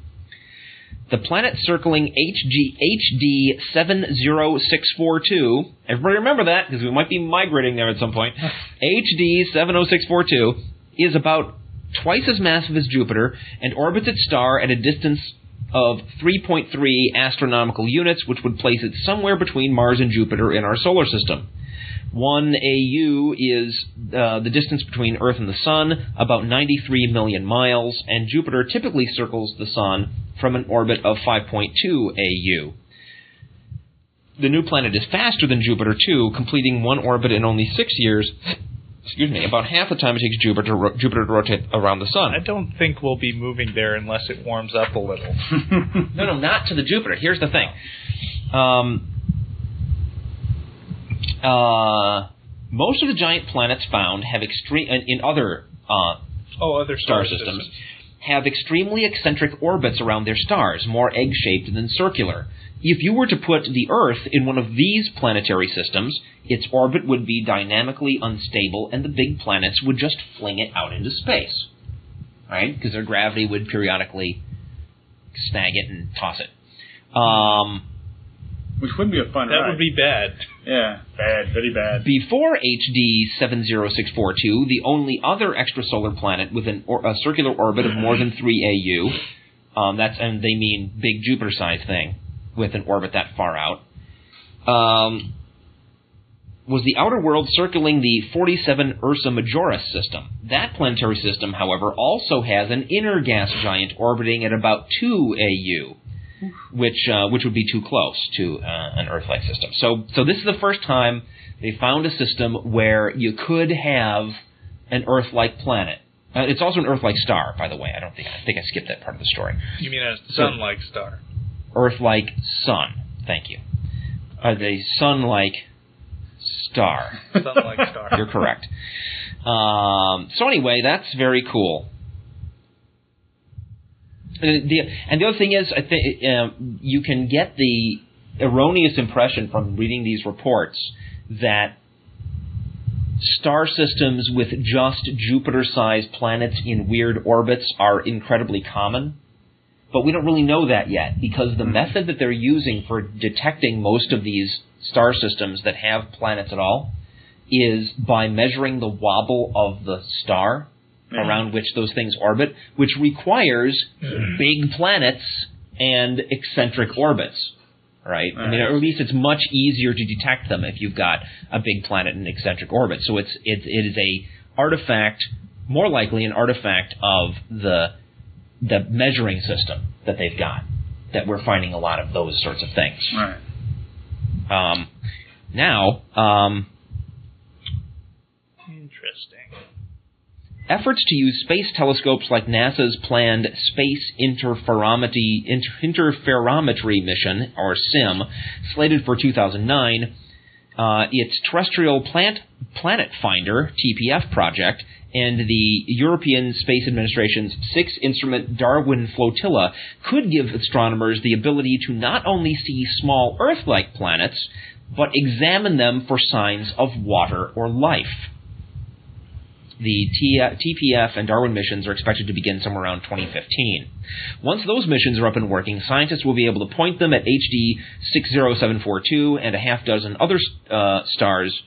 The planet circling HD 70642, everybody remember that because we might be migrating there at some point, HD 70642 is about twice as massive as Jupiter and orbits its star at a distance of 3.3 astronomical units, which would place it somewhere between Mars and Jupiter in our solar system. 1 AU is the distance between Earth and the Sun, about 93 million miles, and Jupiter typically circles the Sun from an orbit of 5.2 AU. The new planet is faster than Jupiter, too, completing one orbit in only 6 years. About half the time it takes Jupiter to rotate around the Sun. I don't think we'll be moving there unless it warms up a little. No, not to the Jupiter. Here's the thing. Most of the giant planets found have in other other star systems have extremely eccentric orbits around their stars, more egg-shaped than circular. If you were to put the Earth in one of these planetary systems, its orbit would be dynamically unstable, and the big planets would just fling it out into space, right? Because their gravity would periodically snag it and toss it. Which wouldn't be a fun ride. That would be bad. Yeah, bad, very bad. Before HD 70642, the only other extrasolar planet with a circular orbit of more than 3 AU, and they mean big Jupiter-sized thing, with an orbit that far out, was the outer world circling the 47 Ursa Majoris system. That planetary system, however, also has an inner gas giant orbiting at about 2 AU, which would be too close to an Earth-like system. So this is the first time they found a system where you could have an Earth-like planet. It's also an Earth-like star, by the way. I think I skipped that part of the story. You mean a sun-like star? Earth-like sun. Thank you. The sun-like star. Sun-like star. You're correct. So anyway, that's very cool. And the other thing is, I think you can get the erroneous impression from reading these reports that star systems with just Jupiter-sized planets in weird orbits are incredibly common. But we don't really know that yet, because the method that they're using for detecting most of these star systems that have planets at all is by measuring the wobble of the star around which those things orbit, which requires big planets and eccentric orbits, right? I mean, or at least it's much easier to detect them if you've got a big planet in eccentric orbit. So it is a artifact, more likely an artifact of the measuring system that they've got, that we're finding a lot of those sorts of things. Right. Now, interesting. Efforts to use space telescopes like NASA's planned Space Interferometry Mission, or SIM, slated for 2009, its Terrestrial Planet Finder, TPF project, and the European Space Administration's 6-instrument Darwin Flotilla could give astronomers the ability to not only see small Earth-like planets, but examine them for signs of water or life. The TPF and Darwin missions are expected to begin somewhere around 2015. Once those missions are up and working, scientists will be able to point them at HD 60742 and a half dozen other stars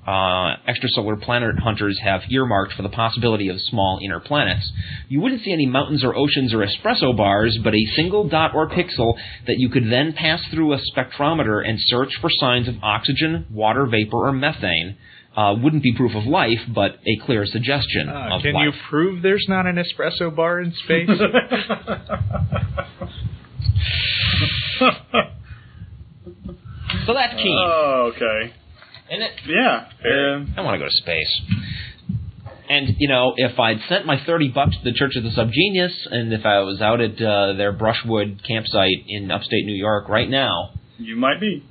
extrasolar planet hunters have earmarked for the possibility of small inner planets, you wouldn't see any mountains or oceans or espresso bars, but a single dot or pixel that you could then pass through a spectrometer and search for signs of oxygen, water vapor, or methane. Wouldn't be proof of life, but a clear suggestion of can life. you prove there's not an espresso bar in space? So that's key. Oh, okay. Isn't it? Yeah. I want to go to space. And, if I'd sent my $30 to the Church of the Subgenius, and if I was out at their Brushwood campsite in upstate New York right now... You might be.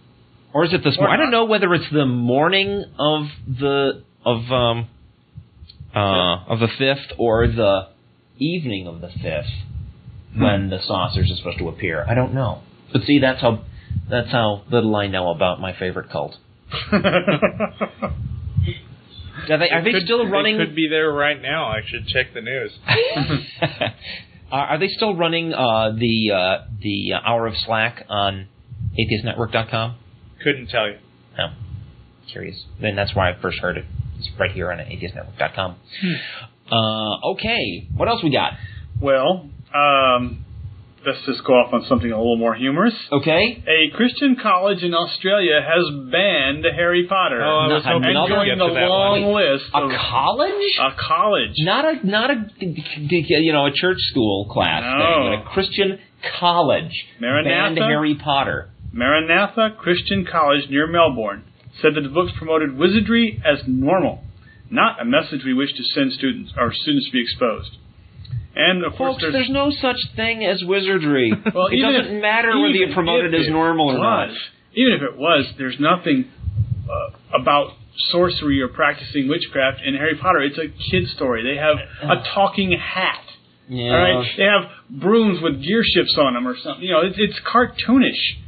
Or is it this morning? I don't know whether it's the morning of the 5th or the evening of the 5th when the saucers are supposed to appear. I don't know. But see, that's how little I know about my favorite cult. Are they still running? They could be there right now. I should check the news. Are they still running the Hour of Slack on atheistnetwork.com? Couldn't tell you. Oh, curious. Then that's where I first heard it. It's right here on atheistnetwork.com. Okay, what else we got? Well, let's just go off on something a little more humorous. Okay. A Christian college in Australia has banned Harry Potter. Oh, I was hoping and to get joined the to that long one. list. A college? A college. Not a church school class No. thing, but a Christian college Maranatha? banned Harry Potter. Maranatha Christian College near Melbourne said that the books promoted wizardry as normal, not a message we wish to send students to be exposed. And of course, Folks, there's no such thing as wizardry. Well, it doesn't matter whether you promote it as normal or not. Even if it was, there's nothing about sorcery or practicing witchcraft in Harry Potter. It's a kid's story. They have a talking hat. Yeah. All right, they have brooms with gear shifts on them or something. It's cartoonish.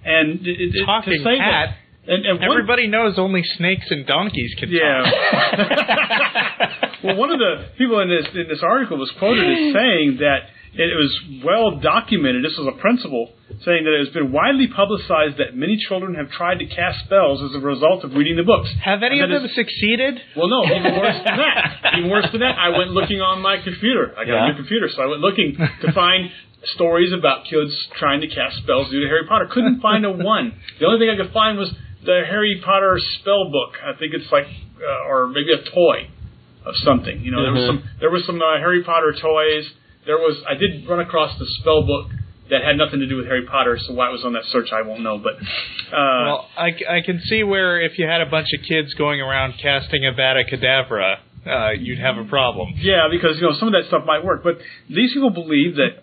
And Talking to say hat. And Everybody knows only snakes and donkeys can talk. Well, one of the people in this article was quoted as saying that it was well documented. This was a principal saying that it has been widely publicized that many children have tried to cast spells as a result of reading the books. Have any of them succeeded? Well, no, even worse than that. Even worse than that, I went looking on my computer. I got a new computer, so I went looking to find stories about kids trying to cast spells due to Harry Potter. Couldn't find a one. The only thing I could find was the Harry Potter spell book. I think it's like, or maybe a toy of something. There was some Harry Potter toys. I did run across the spell book that had nothing to do with Harry Potter, so why it was on that search I won't know. But well, I can see where if you had a bunch of kids going around casting Avada Kedavra, you'd have a problem. Yeah, because some of that stuff might work, but these people believe that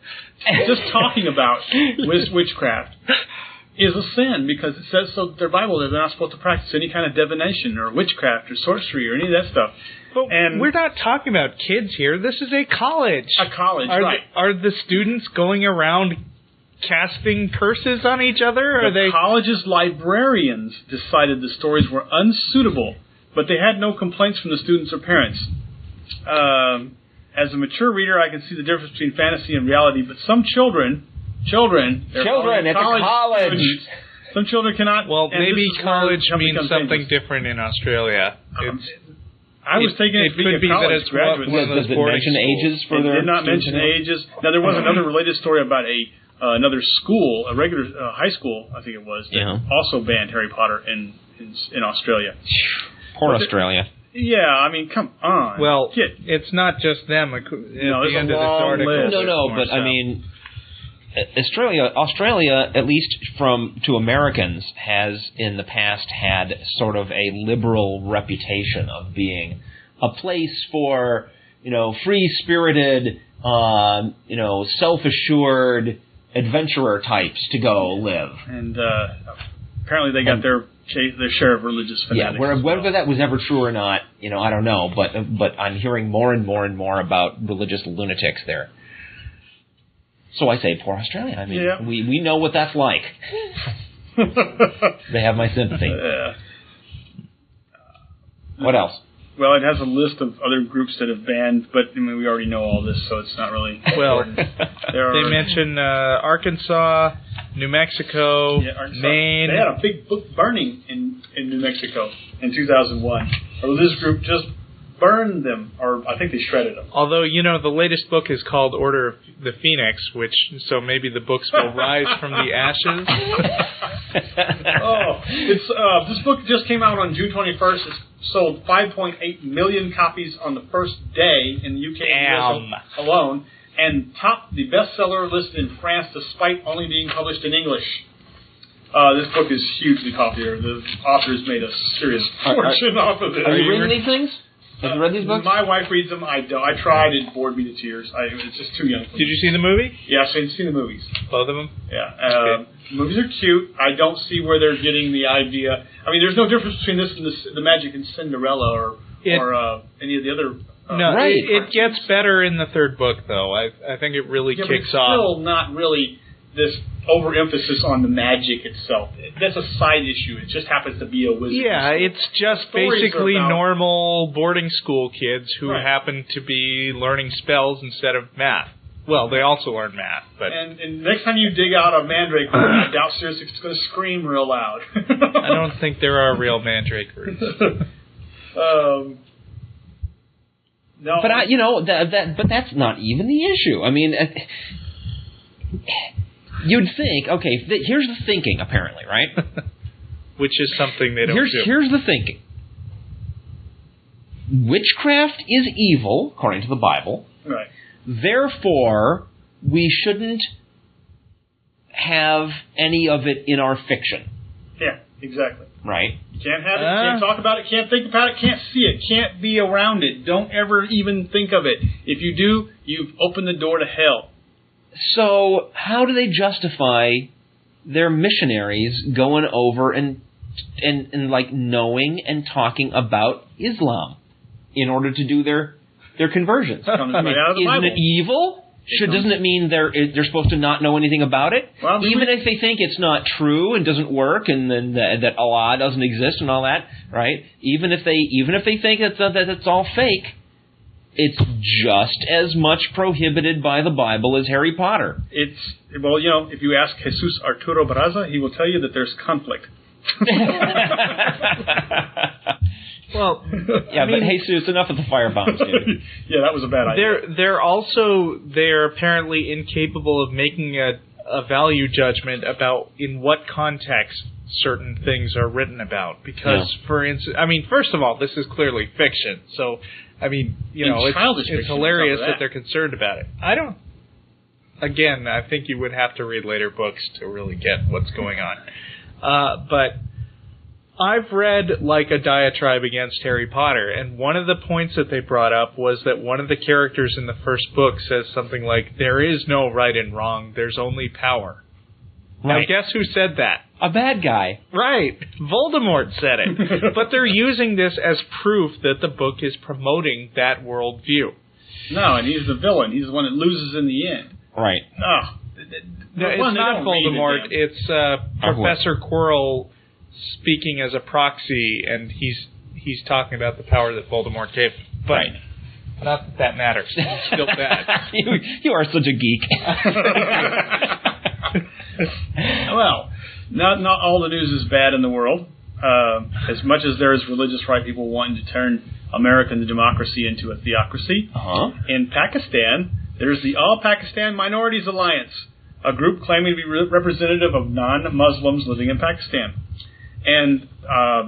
just talking about witchcraft is a sin because it says so. Their Bible that they're not supposed to practice any kind of divination or witchcraft or sorcery or any of that stuff. But we're not talking about kids here. This is a college. A college, right? Are the students going around casting curses on each other? Or the college's librarians decided the stories were unsuitable, but they had no complaints from the students or parents. As a mature reader, I can see the difference between fantasy and reality, but some children, it's a college. Students, some children cannot. Well, maybe college means something different in Australia. I was taking it to be a college graduate. Does it mention ages for their? It did not mention ages. Now there was another related story about another school, a regular high school, I think it was, that also banned Harry Potter in Australia. Poor Australia. Yeah, I mean, come on. Well, it's not just them. At the end of this article. No, but I mean, Australia, at least to Americans, has in the past had sort of a liberal reputation of being a place for, free-spirited, self-assured adventurer types to go live. And apparently they got their share of religious fanatics. Yeah, whether that was ever true or not, I don't know. But I'm hearing more and more and more about religious lunatics there. So I say, poor Australia. I mean, we know what that's like. They have my sympathy. What else? Well, it has a list of other groups that have banned, but I mean, we already know all this, so it's not really important. They mention Arkansas, New Mexico, Maine. They had a big book burning in New Mexico, in 2001. A religious group just burned them, or I think they shredded them. Although, the latest book is called Order of the Phoenix, so maybe the books will rise from the ashes. This book just came out on June 21st. It's sold 5.8 million copies on the first day in the UK and US alone, and topped the bestseller list in France despite only being published in English. This book is hugely popular. The author has made a serious fortune off of it. Are you reading these things? Have you read these books? My wife reads them. I don't. I tried. It bored me to tears. It's just too young for me. Did you see the movie? Yeah, I've seen the movies. Both of them? Yeah. Movies are cute. I don't see where they're getting the idea. I mean, there's no difference between this and the Magic in Cinderella or any of the other... it gets better in the third book, though. I think it really kicks but it's off. Still not really this overemphasis on the magic itself. That's a side issue. It just happens to be a wizard. Yeah, it's just basically normal boarding school kids who happen to be learning spells instead of math. Well, they also learn math. But and next time you dig out a mandrake, I doubt seriously it's going to scream real loud. I don't think there are real mandrakers. No, but but that's not even the issue. I mean, you'd think, okay, here's the thinking, apparently, right? Which is something they don't do. Here's the thinking. Witchcraft is evil, according to the Bible. Right. Therefore, we shouldn't have any of it in our fiction. Yeah, exactly. Right? You can't have it, can't talk about it, can't think about it, can't see it, can't be around it. Don't ever even think of it. If you do, you've opened the door to hell. So, how do they justify their missionaries going over and like knowing and talking about Islam in order to do their conversions? I mean, isn't it evil? Doesn't it mean they're supposed to not know anything about it? Well, even if they think it's not true and doesn't work, and then that Allah doesn't exist and all that, right? Even if they think that it's all fake, it's just as much prohibited by the Bible as Harry Potter. If you ask Jesus Arturo Barraza, he will tell you that there's conflict. Well, yeah, but Jesus, enough of the firebombs, dude. Yeah, that was a bad idea. They're apparently incapable of making a value judgment about in what context certain things are written about. Because, for instance, first of all, this is clearly fiction. So, it's hilarious that they're concerned about it. Again, I think you would have to read later books to really get what's going on. But I've read a diatribe against Harry Potter, and one of the points that they brought up was that one of the characters in the first book says something like, "There is no right and wrong, there's only power." Right. Now, guess who said that? A bad guy. Right. Voldemort said it. But they're using this as proof that the book is promoting that worldview. No, and he's the villain. He's the one that loses in the end. Right. Oh. No, it's not Voldemort. It's Professor Quirrell speaking as a proxy, and he's talking about the power that Voldemort gave him. But right. Not that matters. It's still bad. You are such a geek. Well, not all the news is bad in the world. As much as there is religious right people wanting to turn American democracy into a theocracy, in Pakistan, there's the All Pakistan Minorities Alliance, a group claiming to be representative of non-Muslims living in Pakistan. And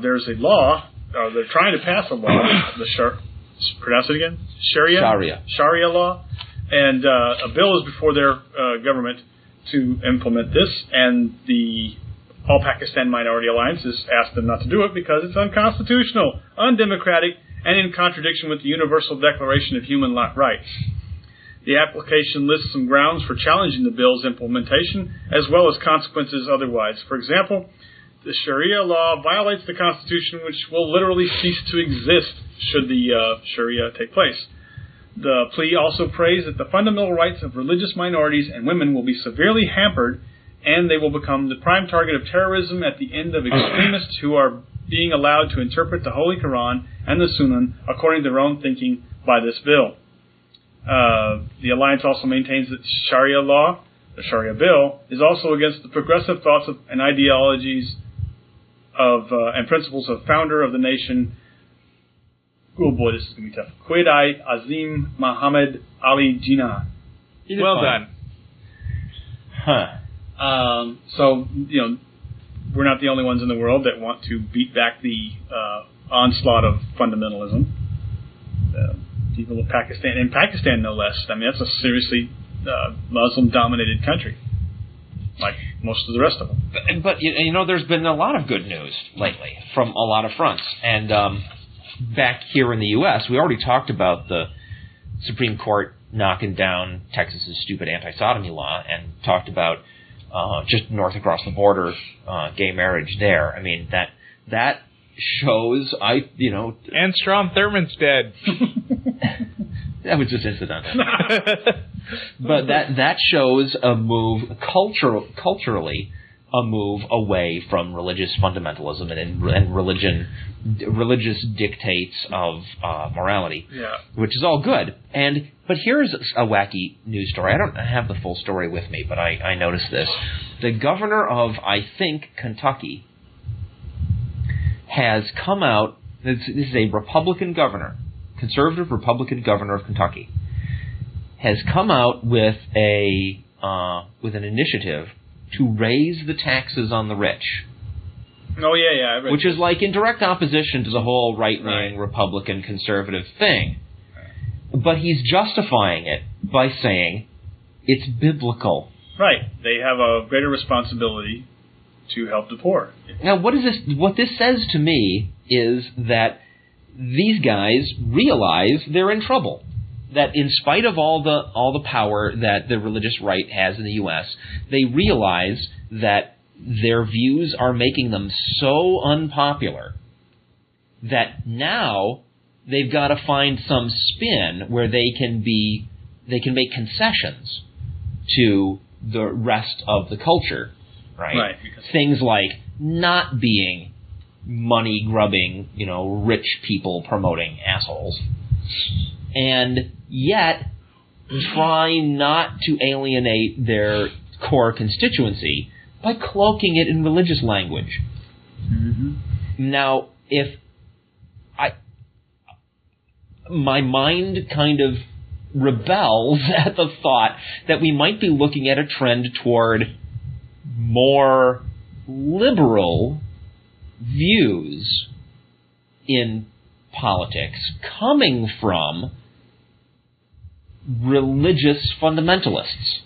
there's a law, they're trying to pass a law, pronounce it again? Sharia law. And a bill is before their government to implement this, and the All Pakistan Minority Alliance has asked them not to do it because it's unconstitutional, undemocratic, and in contradiction with the Universal Declaration of Human Rights. The application lists some grounds for challenging the bill's implementation, as well as consequences otherwise. For example, the Sharia law violates the Constitution, which will literally cease to exist should the Sharia take place. The plea also prays that the fundamental rights of religious minorities and women will be severely hampered, and they will become the prime target of terrorism at the end of extremists who are being allowed to interpret the Holy Quran and the Sunnah according to their own thinking by this bill. The Alliance also maintains that Sharia law, the Sharia bill, is also against the progressive thoughts and ideologies of and principles of founder of the nation. Oh boy, this is going to be tough. Quaid Azim Muhammad Ali Jinnah. Well done. Huh. So, we're not the only ones in the world that want to beat back the onslaught of fundamentalism. People of Pakistan, in Pakistan no less. I mean, that's a seriously Muslim-dominated country, like most of the rest of them. But there's been a lot of good news lately from a lot of fronts. And back here in the U.S., we already talked about the Supreme Court knocking down Texas's stupid anti-sodomy law, and talked about just north across the border gay marriage there. I mean, that shows And Strom Thurmond's dead. That was just incidental. But that shows a move culturally, a move away from religious fundamentalism and religious dictates of morality, which is all good. But here's a wacky news story. I don't have the full story with me, but I noticed this. The governor of, I think, Kentucky has come out. This is a Republican governor, conservative Republican governor of Kentucky, has come out with an initiative to raise the taxes on the rich. Oh, yeah. Which is like in direct opposition to the whole right-wing Republican conservative thing. But he's justifying it by saying it's biblical. Right. They have a greater responsibility to help the poor. Now, what this says to me is that these guys realize they're in trouble. That in spite of all the power that the religious right has in the U.S., they realize that their views are making them so unpopular that now they've got to find some spin where they can make concessions to the rest of the culture, right? Things like not being money-grubbing, rich people promoting assholes, and yet try not to alienate their core constituency by cloaking it in religious language. Mm-hmm. Now, my mind kind of rebels at the thought that we might be looking at a trend toward more liberal views in politics coming from religious fundamentalists.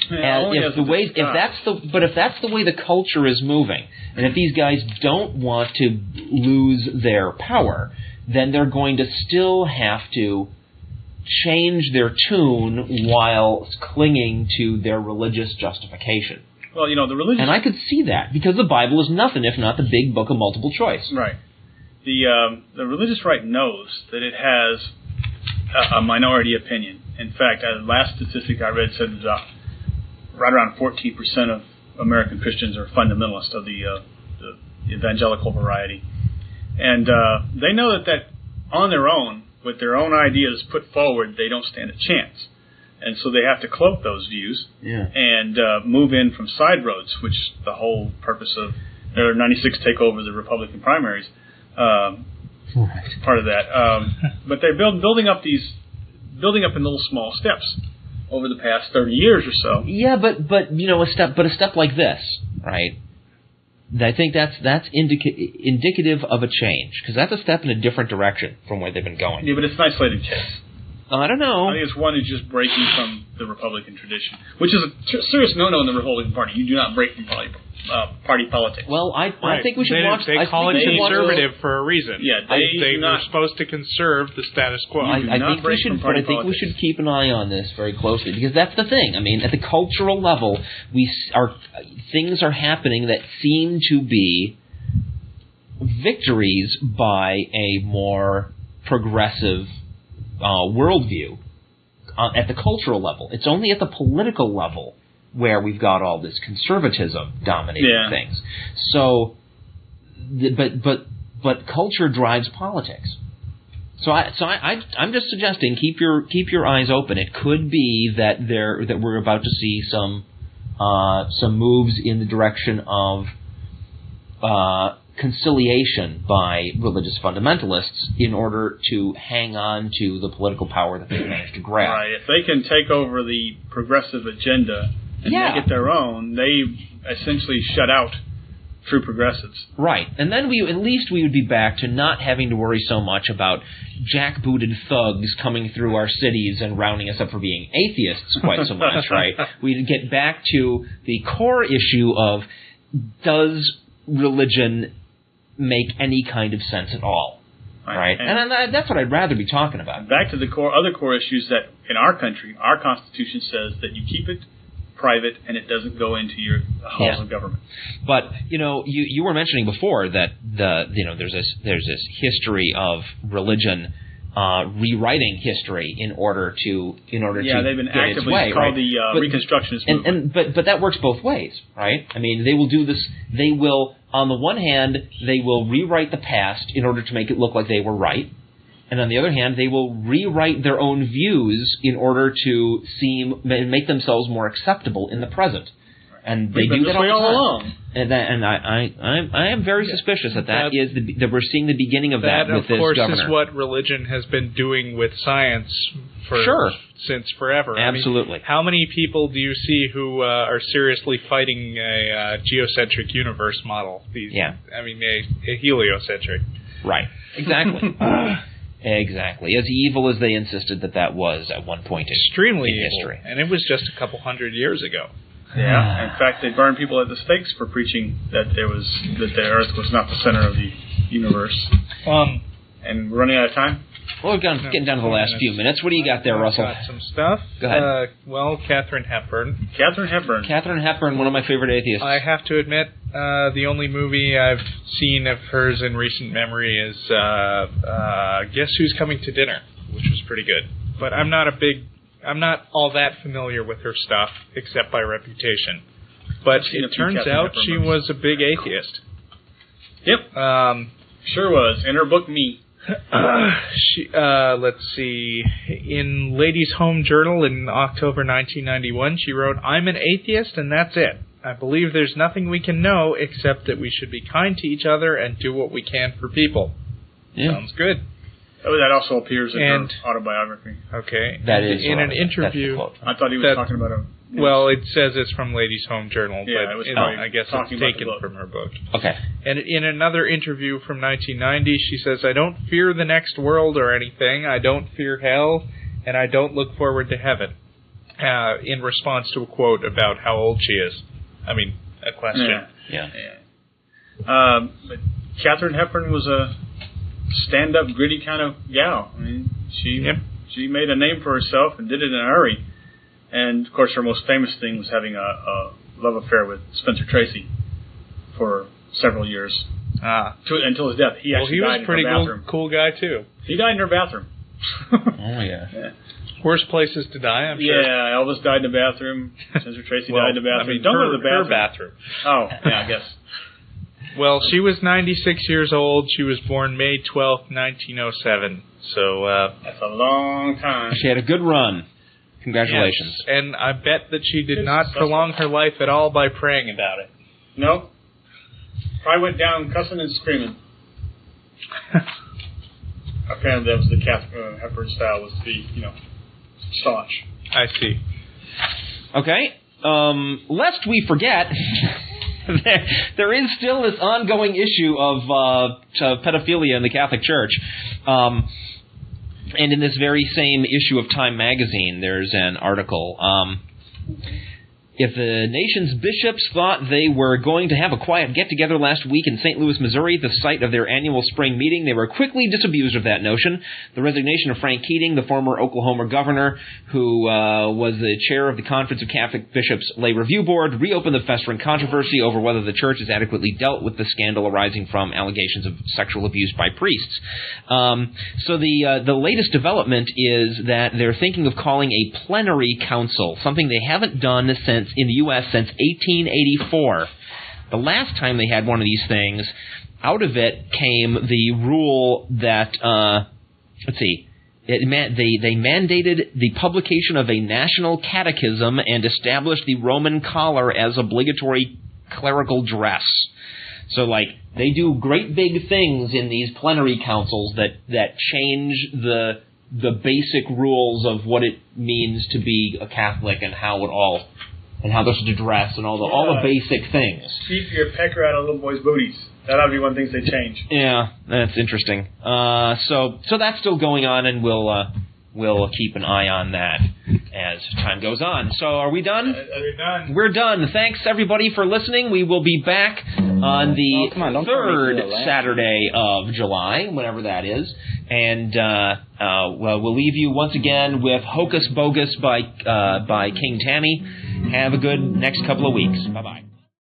If that's the way the culture is moving, and if these guys don't want to lose their power, then they're going to still have to change their tune while clinging to their religious justification. Well, the religious... And I could see that, because the Bible is nothing if not the big book of multiple choice. Right. The religious right knows that it has a minority opinion. In fact, the last statistic I read said that right around 14% of American Christians are fundamentalists of the evangelical variety. And they know that on their own, with their own ideas put forward, they don't stand a chance. And so they have to cloak those views and move in from side roads, which the whole purpose of their 96 takeover the Republican primaries, part of that. But they're building up in little small steps over the past 30 years or so. Yeah, but a step like this, right? I think that's indicative of a change, because that's a step in a different direction from where they've been going. Yeah, but it's an isolated case. I don't know. I think it's one who's just breaking from the Republican tradition, which is a serious no-no in the Republican Party. You do not break from party politics. Well, I think we should watch... They call it conservative for a reason. Yeah, they were supposed to conserve the status quo. I think we should keep an eye on this very closely, because that's the thing. I mean, at the cultural level, things are happening that seem to be victories by a more progressive worldview at the cultural level. It's only at the political level where we've got all this conservatism dominating things. So, but culture drives politics. So I'm just suggesting keep your eyes open. It could be that we're about to see some moves in the direction of conciliation by religious fundamentalists in order to hang on to the political power that they've managed to grab. Right. If they can take over the progressive agenda and make it their own, they essentially shut out true progressives. Right. And then at least we would be back to not having to worry so much about jackbooted thugs coming through our cities and rounding us up for being atheists quite so much, right? We'd get back to the core issue of, does religion make any kind of sense at all? Right? And that's what I'd rather be talking about. Back to the other core issues that in our country, our Constitution says that you keep it private and it doesn't go into your halls of government. But you were mentioning before that there's this history of religion rewriting history in order to they've been get actively its way, called right? the Reconstructionist movement. But that works both ways, right? I mean, they will do this. They will, on the one hand, they will rewrite the past in order to make it look like they were right. And on the other hand, they will rewrite their own views in order to make themselves more acceptable in the present. And they do that all the time. Along. And I am very suspicious that we're seeing the beginning of that with this governor. That, of course, is what religion has been doing with science since forever. Absolutely. I mean, how many people do you see who are seriously fighting a geocentric universe model? I mean, a heliocentric. Right. Exactly. Exactly. As evil as they insisted that was at one point extremely in evil. history. And it was just a couple hundred years ago. Yeah. In fact, they burned people at the stakes for preaching that the Earth was not the center of the universe. And we're running out of time. Well, we're getting down to the last few minutes. What do you got there, Russell? Got some stuff. Go ahead. Katharine Hepburn. Katharine Hepburn, one of my favorite atheists. I have to admit, the only movie I've seen of hers in recent memory is Guess Who's Coming to Dinner, which was pretty good. But I'm not all that familiar with her stuff, except by reputation. But it turns out she was a big atheist. Yep. Sure was. In her book, Me. Let's see. In Ladies' Home Journal in October 1991, she wrote, "I'm an atheist and that's it. I believe there's nothing we can know except that we should be kind to each other and do what we can for people." Yeah. Sounds good. That also appears in her autobiography. Okay. That is in an interview. I thought he was talking about a... Well, it says it's from Ladies' Home Journal, but I guess it's taken from her book. Okay. And in another interview from 1990, she says, "I don't fear the next world or anything. I don't fear hell, and I don't look forward to heaven." In response to a quote about how old she is. I mean, a question. Yeah. But Katharine Hepburn was a stand-up, gritty kind of gal. I mean, she made a name for herself and did it in a hurry. And, of course, her most famous thing was having a love affair with Spencer Tracy for several years. Until his death. He was a pretty cool guy, too. He died in her bathroom. Oh, yeah. Worst places to die, I'm sure. Yeah, Elvis died in the bathroom. Spencer Tracy died in the bathroom. I mean, don't go to the bathroom. Her bathroom. Oh, yeah, I guess. Well, she was 96 years old. She was born May 12th, 1907. So that's a long time. She had a good run. Congratulations. Yes. And I bet that she did not prolong her life at all by praying about it. No. Probably went down cussing and screaming. Apparently that was the Katharine Hepburn style, was to be, staunch. I see. Okay. Lest we forget... there is still this ongoing issue of pedophilia in the Catholic Church. And in this very same issue of Time magazine, there's an article. If the nation's bishops thought they were going to have a quiet get-together last week in St. Louis, Missouri, the site of their annual spring meeting, they were quickly disabused of that notion. The resignation of Frank Keating, the former Oklahoma governor, who was the chair of the Conference of Catholic Bishops' Lay Review Board, reopened the festering controversy over whether the church has adequately dealt with the scandal arising from allegations of sexual abuse by priests. So the latest development is that they're thinking of calling a plenary council, something they haven't done in the U.S. since 1884. The last time they had one of these things, out of it came the rule that, they mandated the publication of a national catechism and established the Roman collar as obligatory clerical dress. So, like, they do great big things in these plenary councils that change the basic rules of what it means to be a Catholic and how they're supposed to dress and all the basic things. Keep your pecker out of little boys' booties. That ought to be one of the things they change. Yeah, that's interesting. So that's still going on, and we'll keep an eye on that as time goes on. So are we done? We're done. We're done. Thanks, everybody, for listening. We will be back on the third Saturday of July, whenever that is. And we'll leave you once again with Hocus Bogus by King Tammy. Have a good next couple of weeks. Bye-bye.